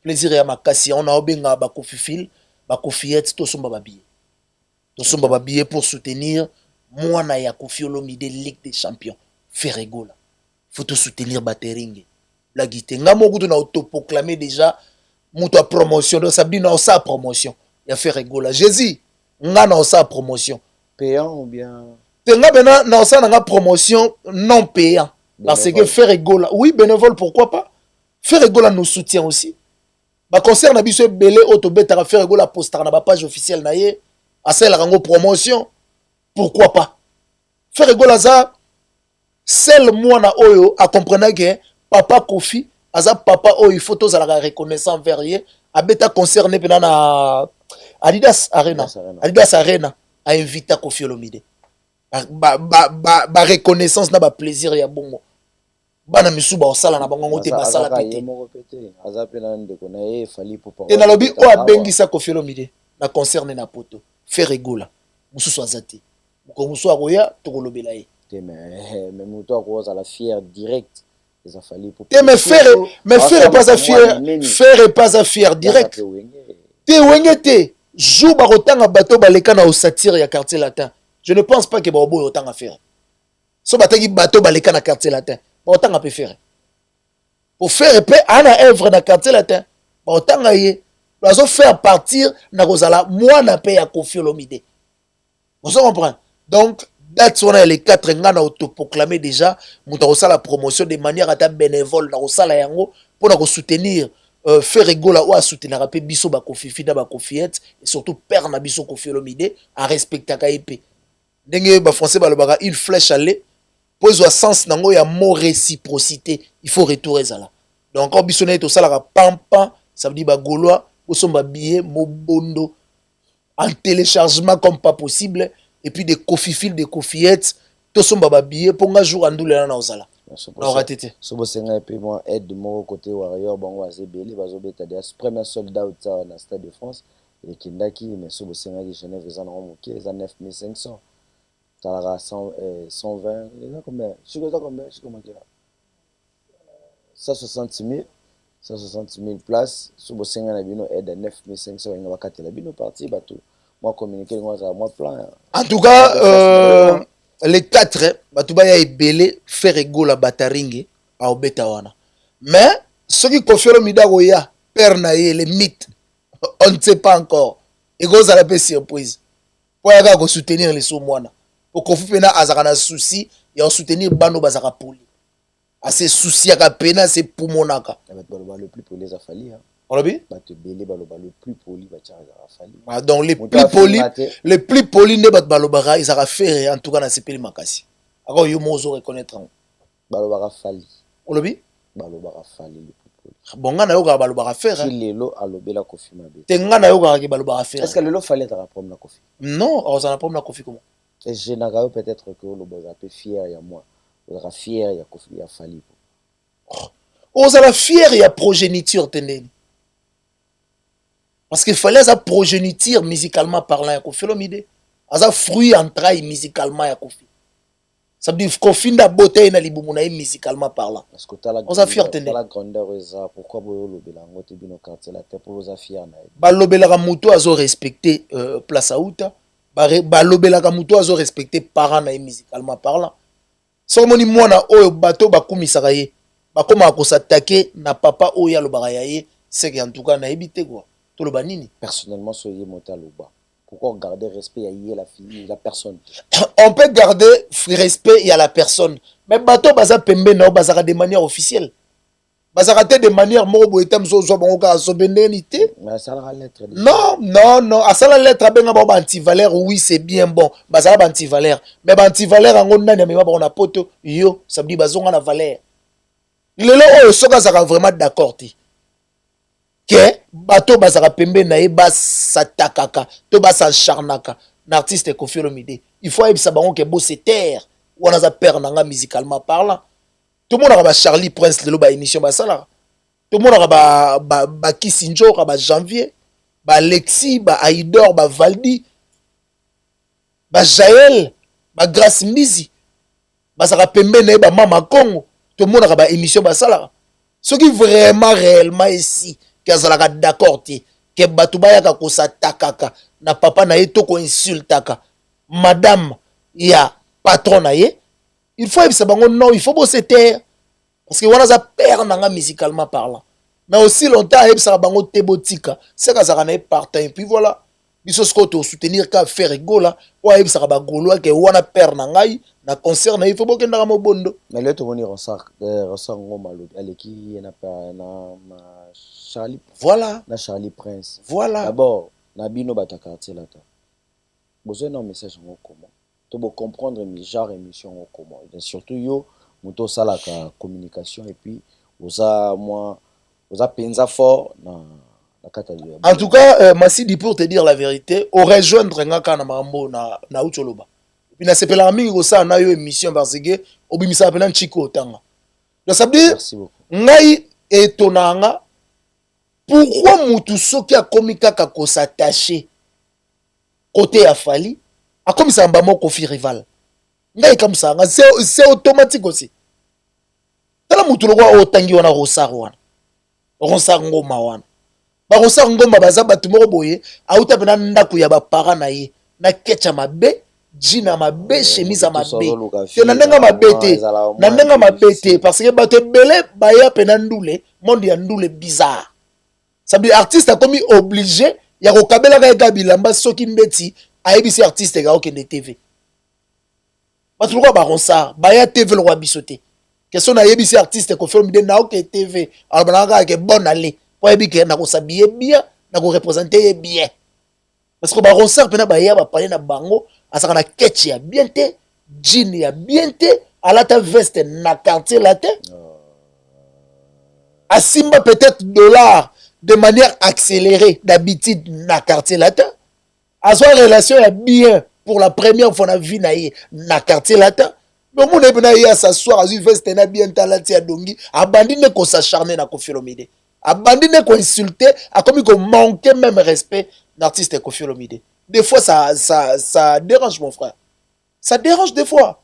plaisir ya makasi on a obenga ba kofifil ba kofiette to somba ba billet. To somba ba billet pour soutenir mwana ya Kofi Olomide Ligue des Champions Ferregola. Faut te soutenir Bateringue. La guité nga mo kutu na autoproclamer déjà mutu a promotion donc ça dit na sa promotion ya Ferregola. Jésus nga na sa promotion payant ou bien te nga bena na sa na promotion non payant parce bénévole. Que Ferregola oui bénévole pourquoi pas Ferregola nous soutient aussi ba concert na biso belé auto betara Ferregola postar na ba page officielle na ye a celle rango promotion pourquoi pas Ferregola za seul mwana oyo a comprendre que papa Kofi aza papa oyo il faut tous la reconnaissance envers ye a beta concerné pena na Adidas Arena a invité Kofi Olomide ba reconnaissance na ba plaisir ya bongo bana misuba osala na bango ngote basala pété aza pena ndeko na ye fali pour et na lobi o abengisa Kofi Olomide na concerné na poto Ferregola mususu azati ko mususu akoya tokolobela ye mais muto akoza la fière direct les a fallu pour mais faire pas à fier direct te wenge te jou ba rotanga bato baleka na osatire ya quartier latin je ne pense pas que ba oboyo otanga faire so bataki bato baleka na quartier latin ba otanga pe faire pour faire pe ana œuvre na quartier latin ba otanga ye bazo faire partir na kozala mwana pe ya Kofi Olomide vous comprenez donc date on a les 4 ngana autoproclamé déjà muta la promotion de manière à ta bénévole na osala yango pour na soutenir Ferregola ou à soutenir pe biso ba Kofi Fida ba Kofiette et surtout père na biso Kofi Olomide à respecter ka épée ndenge ba français ba le baga une flèche aller pose au sens nango ya mot réciprocité il faut retourner ça là donc quand biso na to sala pampa ça veut dire ba gaulois au somba billet mobondo en téléchargement comme pas possible et puis des kofifil des kofiettes to somba ba billet pour un jour andula na ozala na ratete so bosenga et puis moi aide de mon côté warrior bango azebeli bazobeta des premier soldat out na Stade de France et kindaki mais so bosenga ki Genève za na moké za 9500 talara 120 il a combien je sais combien 160 000 places so bosenga na bino aide à 9500 inga bakate la bino parti bato moi communiquer moi plan en tout cas les 4 batuba ya ebele Ferregola Bataringue a obeta wana mais ce qui Kofi Olomide ya père na ye les mythes on ne sait pas encore et go za la pe surprise pour ya ko soutenir les sous mwana pour Kofi pena azaka na souci ya soutenir bano bazaka poli a se souci ya pena c'est pour monaka le plus poli les a fallu on l'a vu bato belé baloba le plus poli ba tcha za fallu donc les plus polis ne bat balobara ils a faire en tout cas na sepeli makasi alors yo mozo reconnaître balobara fallu on l'a vu balobara fallu le plus poli bon ngana yo ka balobara faire qui lelo alobela Kofi mabe te ngana yo ka balobara faire est-ce que lelo fallait être problème na Kofi non on s'en a problème na Kofi comment et général peut-être que le boza peu fier ya moi on sera fier ya Kofi ya fallu on s'en fier ya progéniture tenene parce qu'il fallait sa progéniture musicalement parlant ya Kofi Olomide asa fruit entraille musicalement ya Kofi ça veut dire Kofi nda beauté na libumu na musicalement parlant parce que ta la on sa fierté la grandeur eza pourquoi boyo lobela ngote bino quartier la terre pour za fier na ba lobela ka muto azo respecter place auta ba lobela ka muto azo respecter parent na musicalement parlant so moni mwana oyo bato bakumisaka ye bakoma ko s'attaquer na papa oyo alobaka ya ye c'est que en tout cas na ebité quoi toloba nini Personnellement, soyez monté à l'Oba. Pourquoi garder respect à la fille, la personne? On peut garder respect à la personne, mais bato baza pembe na bazaka de manière officielle. Bazaka te de manière moko etam so bango ka so bendenité. Mais ça la lettre. Non, à ça la lettre benga ba anti-valeur, oui, c'est bien bon. Bazaka ba anti-valeur, mais ba anti-valeur ngo nani amema ba na poto yo, ça veut dire bazonga na valeur. Lelo oyo soka zaka vraiment d'accord ti. Que bato bazaka pembe na ye basatakaka to basacharnaka na artiste Koffi Olomide, il faut yebisa bango ke bo se terre wana za père nanga musicalement parlant. Tout le monde a ba Charlie Prince lelo ba émission basala, tout le monde a ba Kisinjo ba Janvier ba Alexis ba Aïdor ba Valdi ba Jaël ba Grace Mbizi basaka pembe na ye ba Mama Congo, tout le monde a ba émission basala. Ce qui vraiment réellement ici kazalaka d'accord ti ke bato bayaka kosatakaka na papa na ye to ko insultaka madame ya patron na ye, il faut yebisa bango non, il faut bosser taire parce que wana za père nanga musicalement parlant, mais aussi longtemps yebisa bango te botika c'est kazaka na ye partant et puis voilà biso sko to soutenir ka faire rigola o yebisa ba golo ke wana père nangai na concert na il faut bokenda mo bondo. Mais là, tu vas venir en ngoma aleki na Charlie. Voilà. Na Charlie Prince. Voilà. D'abord, na bino bata quartier là ta. Besoin d'un message en comment. Tu dois comprendre mes genre émission en comment. Et surtout yo, muto sala ka communication et puis oza moi oza penza fort na kata. En tout cas, Massidi, pour te dire la vérité, au rejoindre ngaka na mambo na ucholoba. Puis na sepela mingi ko sa na yo émission parce que obimisa pena chiko tanga. Donc ça veut dire ngai etonanga pourquoi mutu soki akomi kaka ko s'attacher côté ya Fally akomisa mbamo Koffi rival. Ngai comme ça c'est automatique aussi. Tala mutu lokwa otangi wana rosar wana. Rosar ngoma wana. Ba rosar ngoma baza batu moko boye auta pena ndako ya ba para na ye na ketcha mabe jina mabe chemise mabe te na ndenga mabete na ndenga mabete parce que bato belé baya pena ndule monde ya ndule bizarre. Ça veut dire artiste a commis obligé ya ko kabela ka bilamba soki mbeti ayebisi artiste ga okende TV. Bato lokwa ba rosar baya TV lo bisoté. Question na yebisi artiste ko film de na ok TV albanaka ke bon aller pour yebike na ko s'habiller bien na ko représenter bien. Parce que ba rosar pena baya ba parler na bango asaka na ketch ya bien te jean ya bien te alata veste na quartier latin asimba peut-être dollar de manière accélérée d'habitude na quartier latin aswa relation ya bien pour la première fois na vie na ye na quartier latin mais mon ebena ya s'asseoir azu veste na bien talati ya dongi abandi ne ko s'acharner na Koffi Olomide abandi ne ko insulter a comme ko manquer même respect l'artiste Koffi Olomide. Des fois, ça dérange, mon frère. Ça dérange des fois.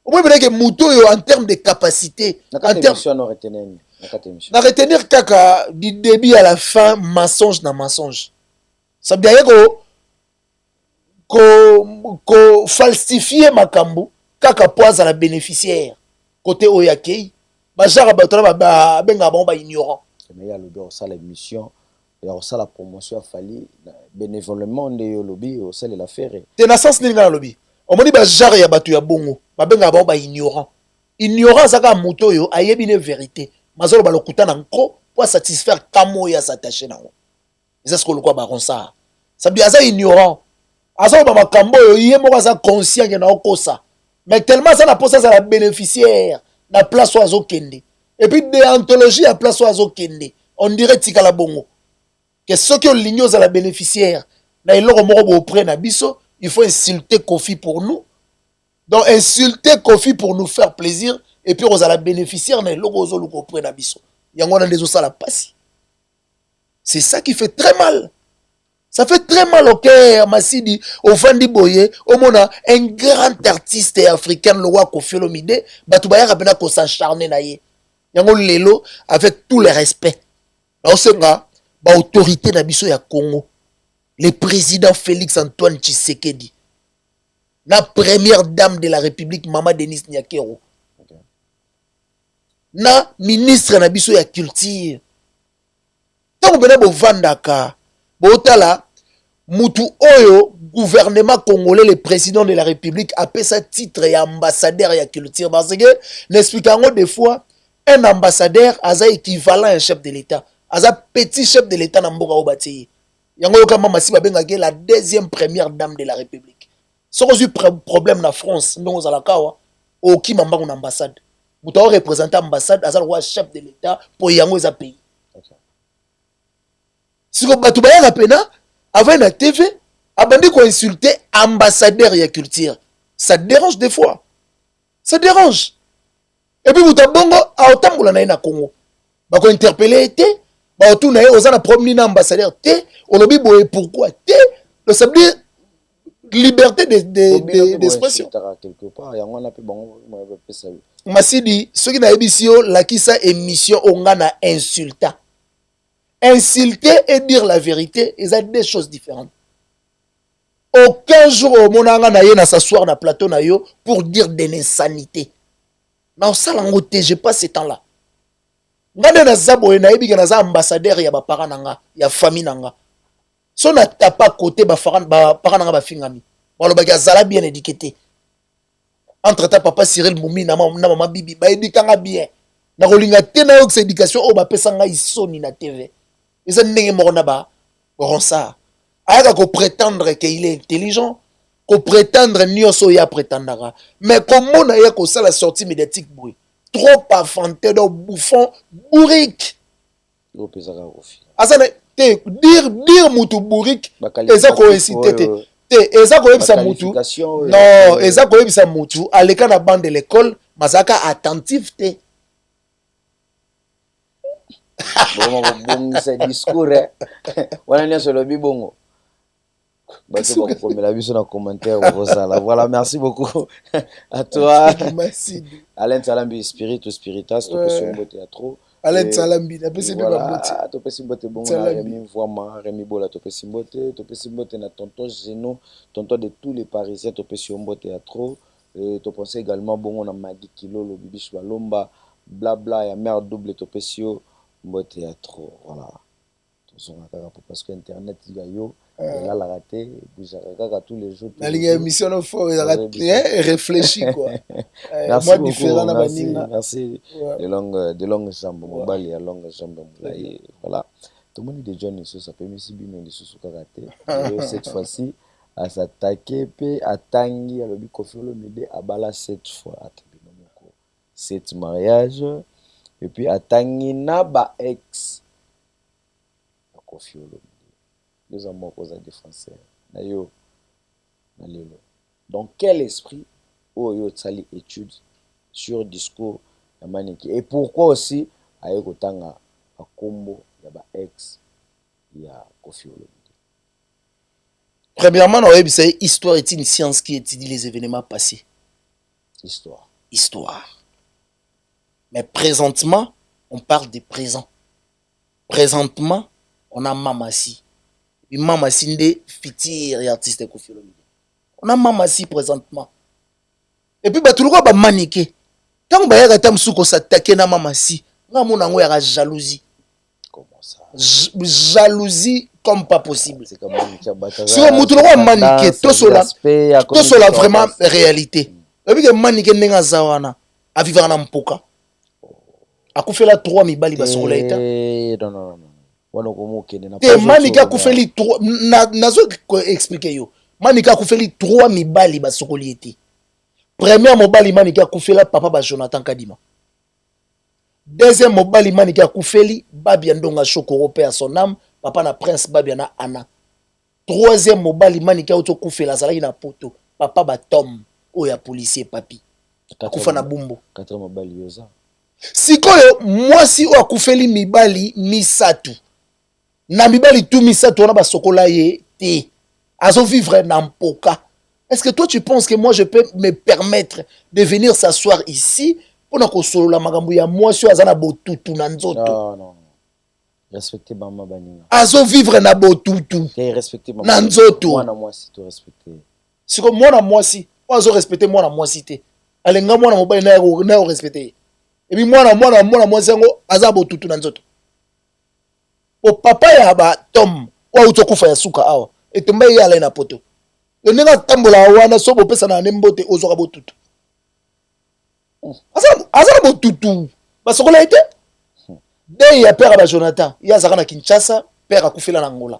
Au moins, que Mouto, en termes de capacité, en termes de retenir kaka du début à la fin, mensonge na mensonge. Ça veut dire que falsifier makambo, kaka poise à la bénéficiaire. Côté Oyakei, Bajara Batra benga bon ba ignorant. Mais il y a le dos, ça l'émission. Et ça la promotion a fallu bénévolement de lobby au sein de l'affaire. T'es na sens ninga lobby. On dit ba jare ya batu ya bongo. Ba benga ba ignorant. Ignorant ça ka moto yo ayebi ne vérité. Mazolo ba lokuta na nko pour satisfaire kamo ya s'attacher na. C'est ce que le quoi ba ça. Ça veut dire ça ignorant. Asa ba makambo yo yemo ça conscient que na okosa. Mais tellement ça na posa ça la bénéficiaire na place oiseau kende. Et puis déontologie à place oiseau kende. On dirait tikala bongo. Que ceux qui ont l'ignorance à la bénéficiaire, il faut insulter Koffi pour nous. Donc insulter Koffi pour nous faire plaisir, et puis on a la bénéficiaire, c'est ça qui fait très mal. Ça fait très mal au cœur, Massidi, au Fandi Boye, au Mona, un grand artiste africain, le roi Koffi Olomide, Batubaya Rabena ko s'acharner na ye. Yango lelo, avec tout le respect. Là, c'est nga, ba autorité na biso ya Congo, le président Félix Antoine Tshisekedi, la première dame de la République, Maman Denise Nyakero, na ministre na biso ya culture. Tant que vous vandaka, botala, mutu oyo, gouvernement congolais, le président de la République, appelle ça titre et ambassadeur ya culture. Parce que, n'expliquons des fois, un ambassadeur a équivalent à un chef de l'État. A petit chef de l'État na mboka obati. Yango yoka mama si babengaki la deuxième première dame de la République. Si vous avez problème na France, nous allons kawa, au qui mamba une ambassade. Vous avez représenté l'ambassade, à le chef de l'État pour yango za pays. Si vous avez un pena, avant la TV, abandé qu'on insulter ambassadeur et culture. Ça dérange des fois. Ça dérange. Et puis vous avez bongo, à autant que vous na Congo. Bah qu'on interpeller était, bah autour na aux ana premier ambassadeur té, on obi boye pourquoi té, le ça veut dire liberté d'expression. Quelque part, yango na pe bongo mo pesa. Masidi, ceux qui na ebisio la kisa émission on a insulta. Insulter et dire la vérité, ils ont des choses différentes. Aucun jour au monde na s'asseoir na plateau na yo pour dire des insanités. Na osala ngote, j'ai pas ce temps là. Ngane na zabo na ebi na za ambassadeur ya ba parents nanga, ya famille nanga. So na tapa côté ba parents nanga ba fingami. Ba lo ba zala bien éduqué. Entre ta papa Cyril Moumi na maman Bibi ba édikanga bien. Na kolinga te na yo éducation o ba pesa nga isoni na TV. Ils ont ndenge morona ba ça. Aya ko prétendre qu'il est intelligent, ko prétendre nyoso ya prétendara. Mais comment na ya ko ça la sortie médiatique bruit. Trop enfanté dans bouffon bourrique. Asane te dire mutu bourrique eza ko inciter te eza ko ebisa mutu. Non, eza ko ebisa mutu aleka na bande de l'école masaka attentif te. Bon, c'est discours. Voilà, on a le bibongo. Voilà, merci beaucoup à toi. Alain Salambi, Spirit ou Spiritas, tu peux sur théâtre. Alain Salambi, tu peux sur Rémi Bola, tu peux sur na tonton Geno, tonton de tous les Parisiens, tu peux sur théâtre. Tu penses également bon on a Madi Kilo, le Bibiche Balomba, blabla, et mère double, tu peux sur théâtre. Voilà. Parce que Internet, il y a yo. Là, la raté, vous avez tous les jours. La ligne émission, il faut réfléchir, quoi. Merci moi, différent, merci. De longues jambes, mon bal, il y a longues jambes. Voilà. Tout le monde dit John, ça peut me subir, mais il se karaté. Cette fois-ci, à s'attaquer, à Tanguy, à l'objet Kofiolo, m'aider à bala 7 fois. 7 mariages. Et puis, à Tanguy, Naba ex. À Kofiolo. Nous avons posé des Français. Donc, quel esprit Oyo Tsali étude sur le discours de Maniki? Et pourquoi aussi, à Yokotanga, à Kombo, il y a ex, il y a Kofi Olomide? Premièrement, l'histoire est une science qui étudie les événements passés. Histoire. Mais présentement, on parle de présent. Présentement, on a Mamassi. Et Mamassi est futur et artiste Kofi Olomide. On a Mamassi présentement. Et puis, tout le monde va maniquer. Tant que vous avez s'attaquer à Mamassi, vous avez la jalousie. Comment ça? Jalousie comme pas possible. C'est comme si vous avez maniqué, tout cela vraiment réalité. Et puis, maniquer n'est zawana à vivre en Mpoka. A fait la 3 mibali ba sur l'état. Non. Te manika kufeli 3 nazo expliquer yo. Manika kufeli 3 mibali ba sokoliete. Premier mobali manika kufela papa ba Jonathan Kadima. Deuxième mobali manika kufeli Babia Ndonga Chokoro père son âme, papa na prince Babia na Anna. Troisième mobali manika auto kufela zalaki na poto, papa ba Tom oya policier papi. Akufa na bumbo. 4 mobali yoza. Sikoyo mwasi o akufeli mibali misatu. Na mibali tout misatu wana ba sokola ye te. Azo vivre na Mpoka. Est-ce que toi tu penses que moi je peux me permettre de venir s'asseoir ici pour na kosolo la magambo ya mwasi azana botutu na nzoto? Non. Respectez mama baninga. Azo vivre na botutu. Respectez mama. Na nzoto. Moi na mwasi to respecter. Siko moi na mwasi, azo respecter moi na mwasi te. Alenga moi na mobali na respecter. et puis moi zango azabo tutu na nzoto o papa ya ba tom wa utokufa ya suka awa etomba ye ala na poto yo ninga tambola wana so bopesa na nembote ozoka botutu azala botutu basokola ete dei ya père ba Jonathan ya zaka na Kinshasa père akufela na Angola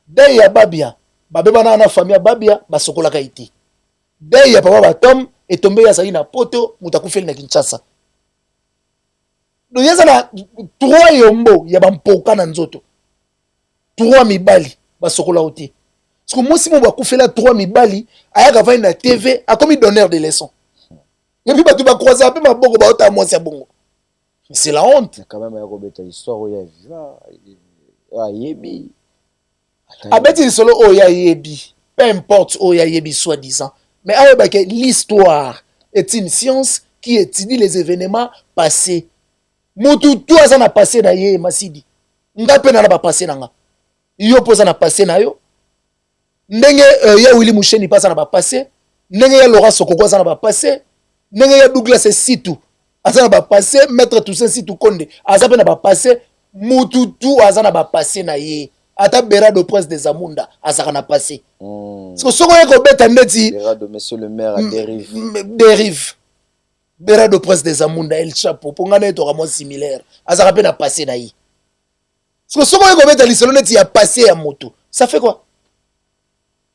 dei ya babia babeba na famille ya babia basokola ka ite dei ya papa ba tom etombe ya zali na poto mutakufela na Kinshasa do yeza na 3 yombo ya bampoka na nzoto 3 mibali basokola oti parce que moi si mo bakufela 3 mibali ayaka va na TV akomi donneur de leçons et puis batu ba croiser pe maboko ba ota moi c'est bongo c'est la honte quand même ya kobeta histoire oya viva yebi abeti solo oya yebi peu importe oya yebi soi-disant mais ayeba que l'histoire est une science qui étudie les événements passés mutu tu aza na passé na ye masidi nga pe na ba passé na nga yo poza na passé na yo ndenge ya Willy Musheni pasa na ba passé ndenge ya Laurent Sokoko aza na ba passé ndenge ya Douglas Situ aza na ba passé maître Toussaint Situ Konde aza pe na ba passé mutu tu aza na ba passé na ye ata Berado Prince des Amunda aza na passé parce que soko ye ko beta ndeti Berado monsieur le maire à dérive Berado Prince des Amunda El Chapo pongana eto vraiment similaire azaka pe na passé na yi parce que soko ye ko beta lisolo neti ya passé ya moto ça fait quoi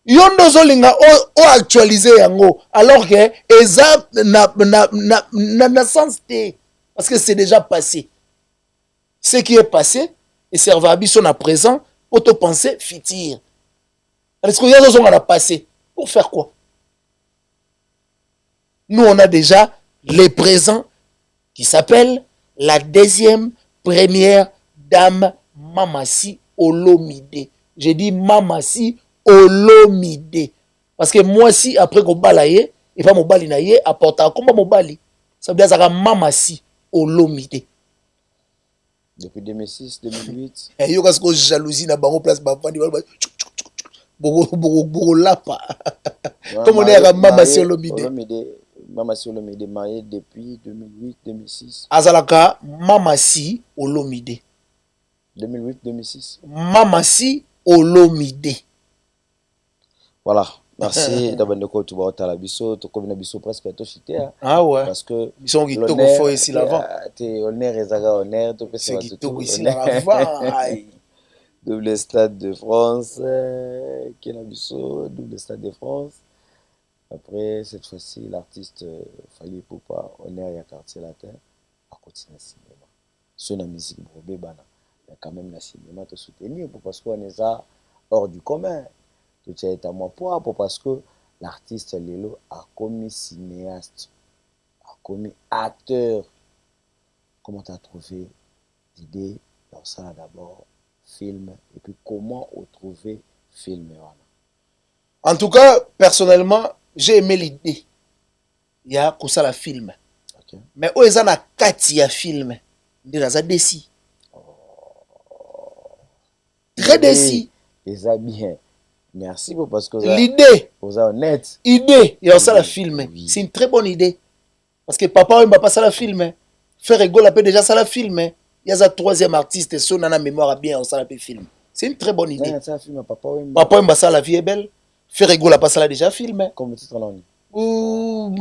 yondo zolinga o actualiser yango alors que eza na sens te parce que c'est déjà passé ce qui est passé et serva biso na présent pour te penser futur parce que yondo zonga na passé pour faire quoi nous on a déjà les présents qui s'appelle la deuxième première dame Mamasi Olomide. J'ai dit Mamasi Olomide. Parce que moi si après qu'on balaye, et pas mon bali na ye, apporte à combat mon bali. Ça veut dire ça Mamasi Olomide. Depuis 2006, 2008. Et yo parce que jalousie na bango place ba vandi bogo lapa. Comme on est à Mamasi Olomide. Mamasi Olomide marié depuis 2008-2006. Azalaka Mamasi Olomide. 2008-2006. Mamasi Olomide. Voilà. Merci d'abord tu vas à la biso, tu connais biso presque tout chité. Ah ouais. Parce que ils sont qui tout faut ici l'avant. T'es honneur et zaga honneur, tu peux c'est qui tout ici l'avant. Double Stade de France, qui est la biso, double Stade de France. Après, cette fois-ci, l'artiste Fally Ipupa, honneur et quartier latin, a continué le cinéma. Sur la musique, il y a quand même le cinéma te soutenir parce qu'on est hors du commun. Tu as été à moi parce que l'artiste Lelo a commis cinéaste, a commis acteur. Comment tu as trouvé l'idée dans ça d'abord, film, et puis comment trouver film? En tout cas, personnellement, j'ai aimé l'idée. Il y a comme ça la film. Okay. Mais où est-ce na kati ya film? Il y a déci. Très déci. Et ça bien. Merci parce que l'idée. Vous êtes honnête. Idée. Il y a ça la film. Oui. C'est une très bonne idée. Parce que papa ne va pas ça la film. Frère Ego peut déjà ça la film. Il y a un troisième artiste son a mémoire bien ça la film. C'est une très bonne idée. Papa va ça la vie est belle. Frère Ego pas ça la déjà film. Comme le titre là.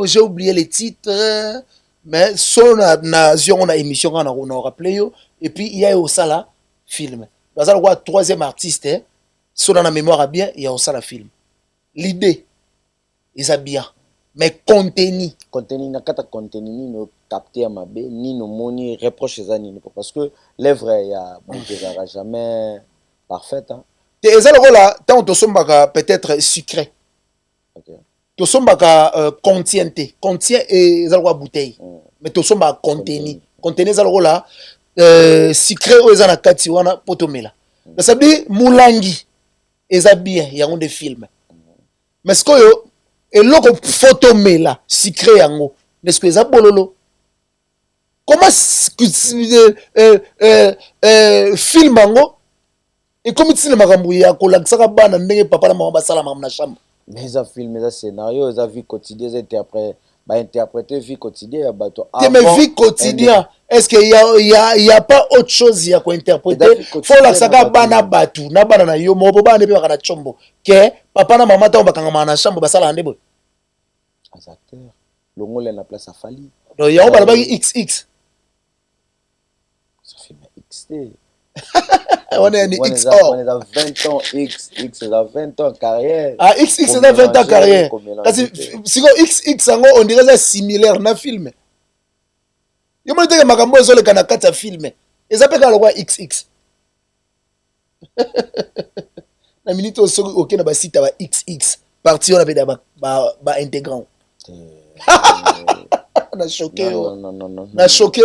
J'ai oublié les titres. Mais son on a émission on a rappelé et puis il y a aussi la film. Dans le troisième artiste son a mémoire bien il y a aussi la film. L'idée ils a bien mais contenu na kata contenu ni no capter à ma bé ni no moni reproche les années parce que l'œuvre il y a jamais parfaite hein. Et ça le là tant to sombaka peut-être sucré. OK. To sombaka contient et ça le bouteille. Mais to sombaka contenu ça le là sucré o eza na kati wana potomela. Ça veut dire mulangi eza bien il y a un des films. Mais ce que yo eloko photomela sucré yango est-ce que eza bololo? Comment film yango et comme tu le makambo ya kolakisaka bana ndenge papa na mama basala makambo na chambre. Mais ça film ça scénario ça vie quotidienne c'était après interpréter vie quotidienne mais vie quotidienne, est-ce qu'il y a pas autre chose à interpréter? Faut la saga bana batu na bana na yo mo bana pe bakana chombo ke papa na mama ta bakanga na chambre basala ndebo acteur longole na place à Fali donc ya ba baki XX ça film XT on est en XO on est à 20 ans X c'est à 20 ans carrière ah XX c'est à 20 ans carrière parce que si XX on dirait ça similaire na film yo mo teke makambo ezole kana kati ya film ezape ka lokwa XX na minute osoki okena ba site ba XX parti on appelle ba intégrant na choqué na choqué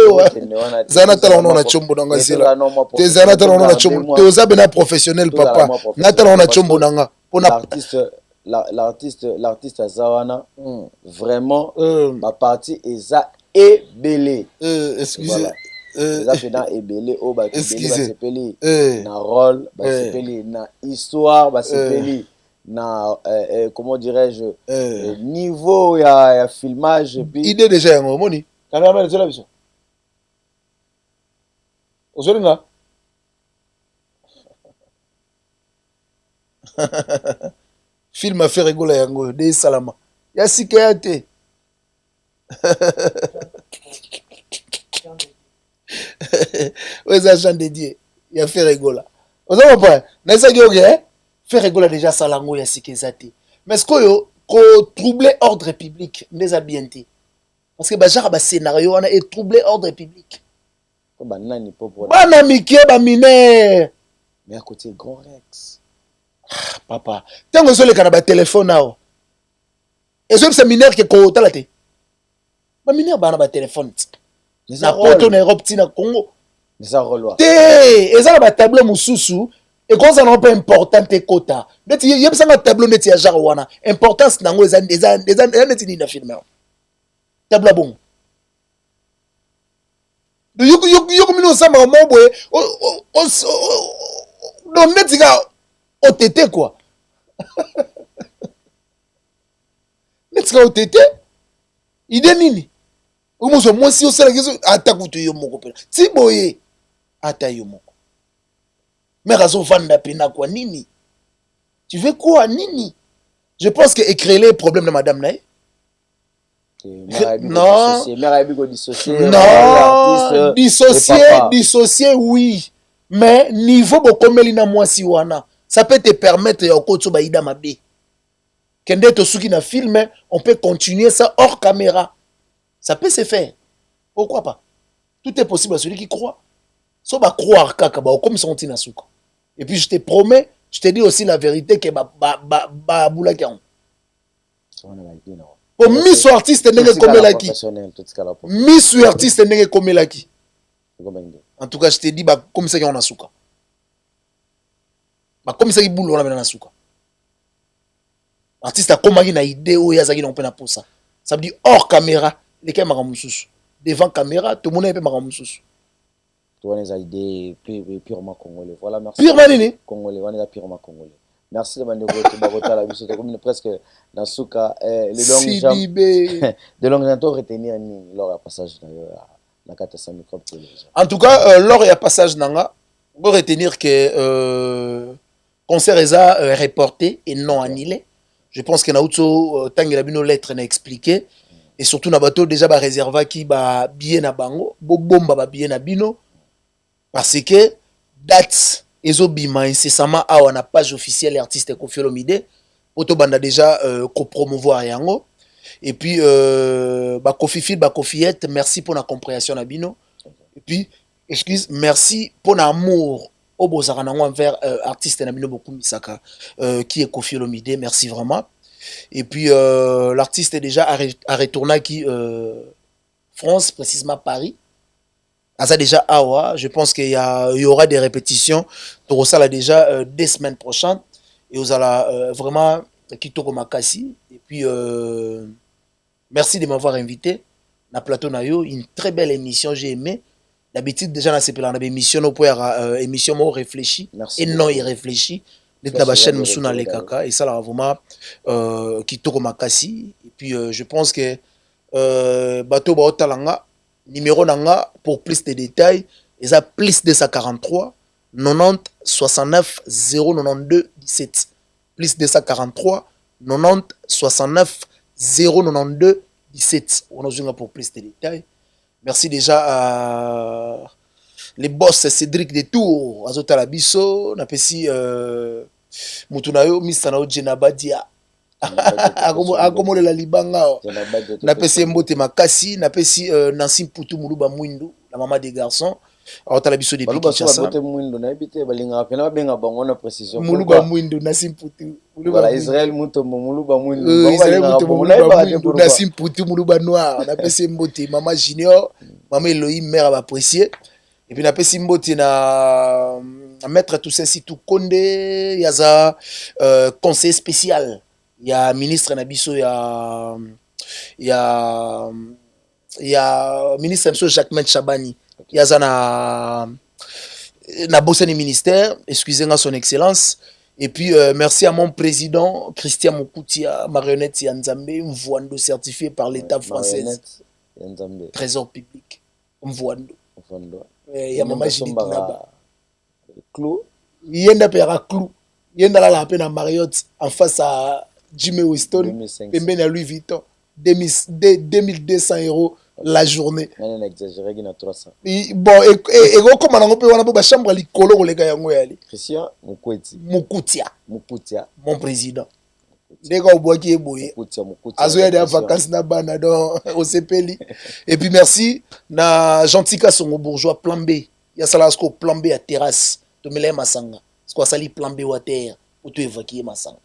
zana tala on a chombo nanga zela te zana tala on a chombo te oza bena professionnel papa na tala on a chombo nanga pona l'artiste Zawana vraiment ma partie eza ebele excusez eza pena ebele o ba ebele ba sepeli na rôle ba sepeli na histoire ba sepeli na comment dirais-je niveau ya filmage et puis idée déjà yango moni cameraman zola biso ozolinga film affaire rigola yango de salama ya sika te oza Jean dédié ya faire rigola oza pas na ça qui ok faire rigola déjà salango ya sika te mais ce que ko troubler ordre public les habienté parce que ba genre ba scénario on a troubler ordre public ba nani popo bana mike ba mineur mais à côté grand Rex papa tango zo le kana ba téléphone nao ezo c'est mineur qui ko tala te ba mineur bana ba téléphone na poto na Europe tina Congo mais ça rôle te eza ba tableau mususu et quand ça n'a pas important te kota net yeb sanga tableau net ya genre wana importance nango eza net ni na film tableau bon de yoko mino sama mobwe donc net ga OTT quoi net ga OTT idée nini omozo moi si osala kiso atakutu yo moko pela tiboye ata yo moko mais raison vanda pena quoi nini tu veux quoi nini je pense que écrire les problèmes de madame Nae non dissocier oui mais niveau bokomeli na mwasi wana ça peut te permettre ya okotso ba ida mabe kende to suki na film on peut continuer ça hors caméra. Ça peut se faire. Pourquoi pas? Tout est possible à celui qui croit. So va croire kaka ba comme son tina souka. Et puis je te promets, je te dis aussi la vérité que ba boula kian. Pour Miss artiste ndenge komelaki. Miss artiste ndenge komelaki. En tout cas, je te dis ba comme ça qu'on a souka. Ba comme ça qui boule on a na souka. Artiste a komaki na idée o ya zaki na pena pour ça. Ça veut dire hors caméra. Les caméras devant caméra, tout le monde est un peu sous. Tu as des idées purement congolais. Voilà, merci. Purement nini? Congolais, on est purement congolais. Merci de m'avoir comme presque dans ce cas de longues temps retenir lors du passage dans 400 microbes. En tout cas, lors du passage nanga, on peut retenir que concert est reporté et non annulé. Je pense que Naoutso Tangi Bino lettre n'a expliqué. Et surtout, Nabato déjà ba réserva qui ba bien na bango, bomba ba bien na bino, parce que date ezobima incessamment à la page officielle artiste Koffi Olomide, Poto banda déjà co-promouvoir yango. Et puis ba Koffi Fil, ba Koffiette, merci pour la compréhension na bino. Et puis excuse, merci pour l'amour au bozara nango envers artiste na bino beaucoup misaka qui est Koffi Olomide, merci vraiment. Et puis l'artiste est déjà à retourner qui France, précisément Paris. À ça déjà Awa, je pense qu'il y aura des répétitions. Donc ça là déjà des semaines prochaines et vous allez vraiment Kitoko Makasi. Et puis merci de m'avoir invité. Na plateau na yo, une très belle émission, j'ai aimé. D'habitude déjà na sepela na émission no pour émission mo réfléchi et non irréfléchi. La chaîne Moussuna Lekaka et ça là vraiment Kitoko Makasi. Et puis je pense que bato baotalanga numéro nanga pour plus de détails eza plus 243 90 69 092 17 plus 243 90 69 092 17 on a pour plus de détails. Merci déjà à les boss Cédric Detour azotala biso napesi mutu na yo misa na yo Jenabadia akomolela libanga napesi mbote makasi napesi Nancy Mputu Muluba Mwindu la maman des garçons azotala biso depuis Kinshasa Muluba Mwindu Nancy Mputu voilà Israël Mutombo Muluba Mwindu Nancy Mputu Muluba Noir napesi mbote maman Junior maman Elohim mère appréciée. Et puis, napesi mbote na maître Toussaint Sitou Konde, yaza conseiller spécial, ya ministre Nabiso, ya ministre Nabiso Jacques Chabani, yaza na bosseni ministère, excusez-moi son excellence. Et puis, merci à mon président, Christian Mokoutia, marionnette Yanzambe, Mvouando, certifié par l'État français. Trésor public, Mvouando. Ya mama Judith Naba Clou yenda pera Clou yenda la peine à Marriott en face à Jimmy Weston pembeni à Louis Vuitton 2200 € la journée on exagéré na 300 bon et comme on a pe wana ba chambre likolo koleka yango yali Christian Mukutia mon président ndeko obwaki eboye Mukutia azoya de vacances na bana donc au sepeli. Et puis merci na Gentika Songo bourgeois plan B ya salasko plan B à terrasse to mela masanga sko sali plan B wa terre pour to évacuer masanga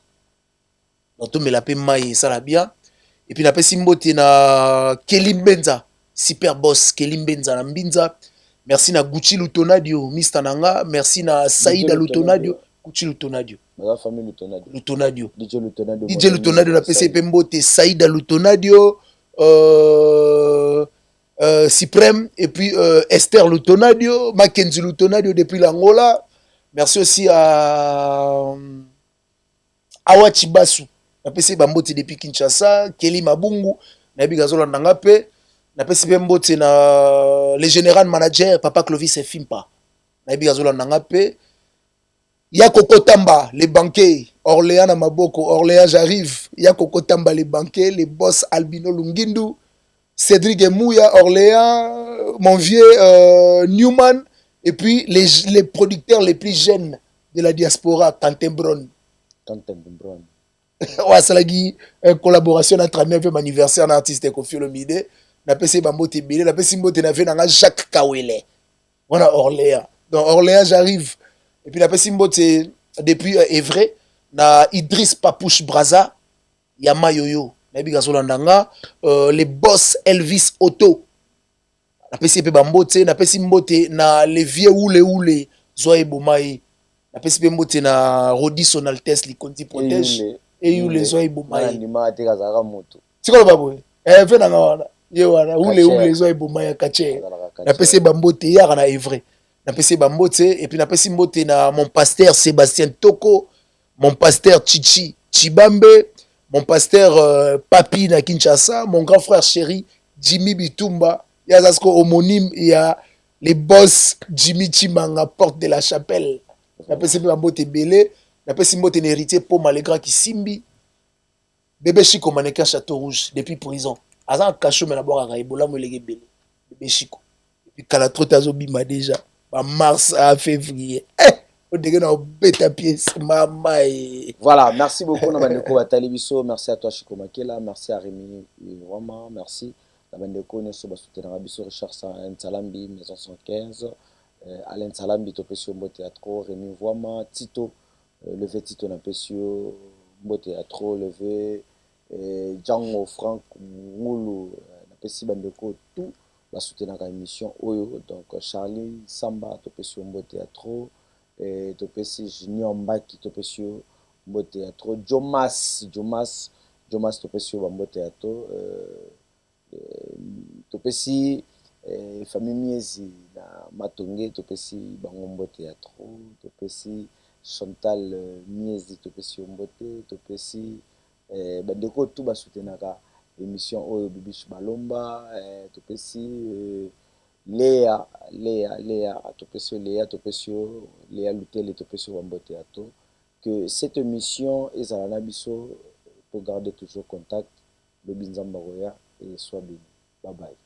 donc to mela pe mai sala bien. Et puis na pesi mbote na Kelly Mbenza super boss Kelly Mbenza na Mbinza. Merci na Gucci Lutonadio Mr Nanga. Merci na Saïda Lutonadio Gucci Lutonadio la famille Lutonadio DJ Lutonadio na PC Pembote Saïda Lutonadio Cyprem et puis Esther Lutonadio Mackenzie Lutonadio depuis l'Angola. Merci aussi à Awachibasu na PC Bambote depuis Kinshasa. Kelly Mabungu na Bigazola Nangape na PC Pembote na le général manager Papa Clovis Fimpa na Bigazola Nangape. Yako Kotamba, les banquiers, Orléans à Maboko, Orléans j'arrive, Yako Kotamba, les banquiers, les boss Albino Lungindu, Cédric Emouya, Orléans, mon vieux Newman, et puis les producteurs les plus jeunes de la diaspora, Quentin Brown. Ouais, c'est une collaboration entre amis avec mon anniversaire d'artiste Kofi Olomide, na PC Bambote Bile, na PC Mbote na Venanga Jacques Kawele. On a Orléans. Donc Orléans j'arrive. Et puis, la Pessimbote, depuis Evray, na Idriss Papouche Braza, Yama Yoyo, les boss Elvis Otto, la Pessimbote Bambote, na Pessimbote, na les vieux Oule, Zoé Boumaï, la Pessimbote, na Rodi Son Altesse, li Conti Protège, et Youle, Zoé Boumaï. C'est quoi le baboué? Venanga, Yowana, Oule, Zoé Boumaï, Kaché, la Pessimbote, Yara, Evray. Na pesi Bambote et puis na pesi mbote na mon pasteur Sébastien Toko, mon pasteur Chichi Chibambe, mon pasteur Papi na Kinshasa, mon grand frère chéri Jimmy Bitumba, il y a zasko homonyme, il y a les boss Jimmy Chimanga porte de la chapelle. Na pesi Bambote belé, na pesi mbote héritier pour Malégra qui simbi. Bébé Chico mannequin Château Rouge depuis prison. Azan kacho mena boka ka ebola mo lege belé. Bébé Chico. Et puis Kalatro tazo bima déjà. Mars à février. Voilà, merci beaucoup Nabandeko Atalibiso, merci à toi Chico Makela, merci à Rémi vraiment, merci Nabandeko Neso Basutena Biso Richard Salambi Maison 115, Alain Salambi Topesio Mbo Théâtre, Rémi Voima, Tito levé Tito Napesio Mbo Théâtre levé, Django Franck Moulou Napesi Bandeko tout basoutenaka émission oyo donc Charlie Samba topesi Mbo Théâtre et topesi Junior Mbaki topesi Mbo Théâtre Jomas topesi Mbo Théâtre topesi famille Miezi na Matonge topesi bango Mbo Théâtre topesi Chantal Miezi topesi Mbo topesi bandeko tout basoutenaka émission oyo Bibiche Balomba topesi Léa topesi Léa Lutele topesi Wambote Ato que cette émission ezala na biso pour garder toujours contact le Binzamba Roya et soit béni. Bye bye.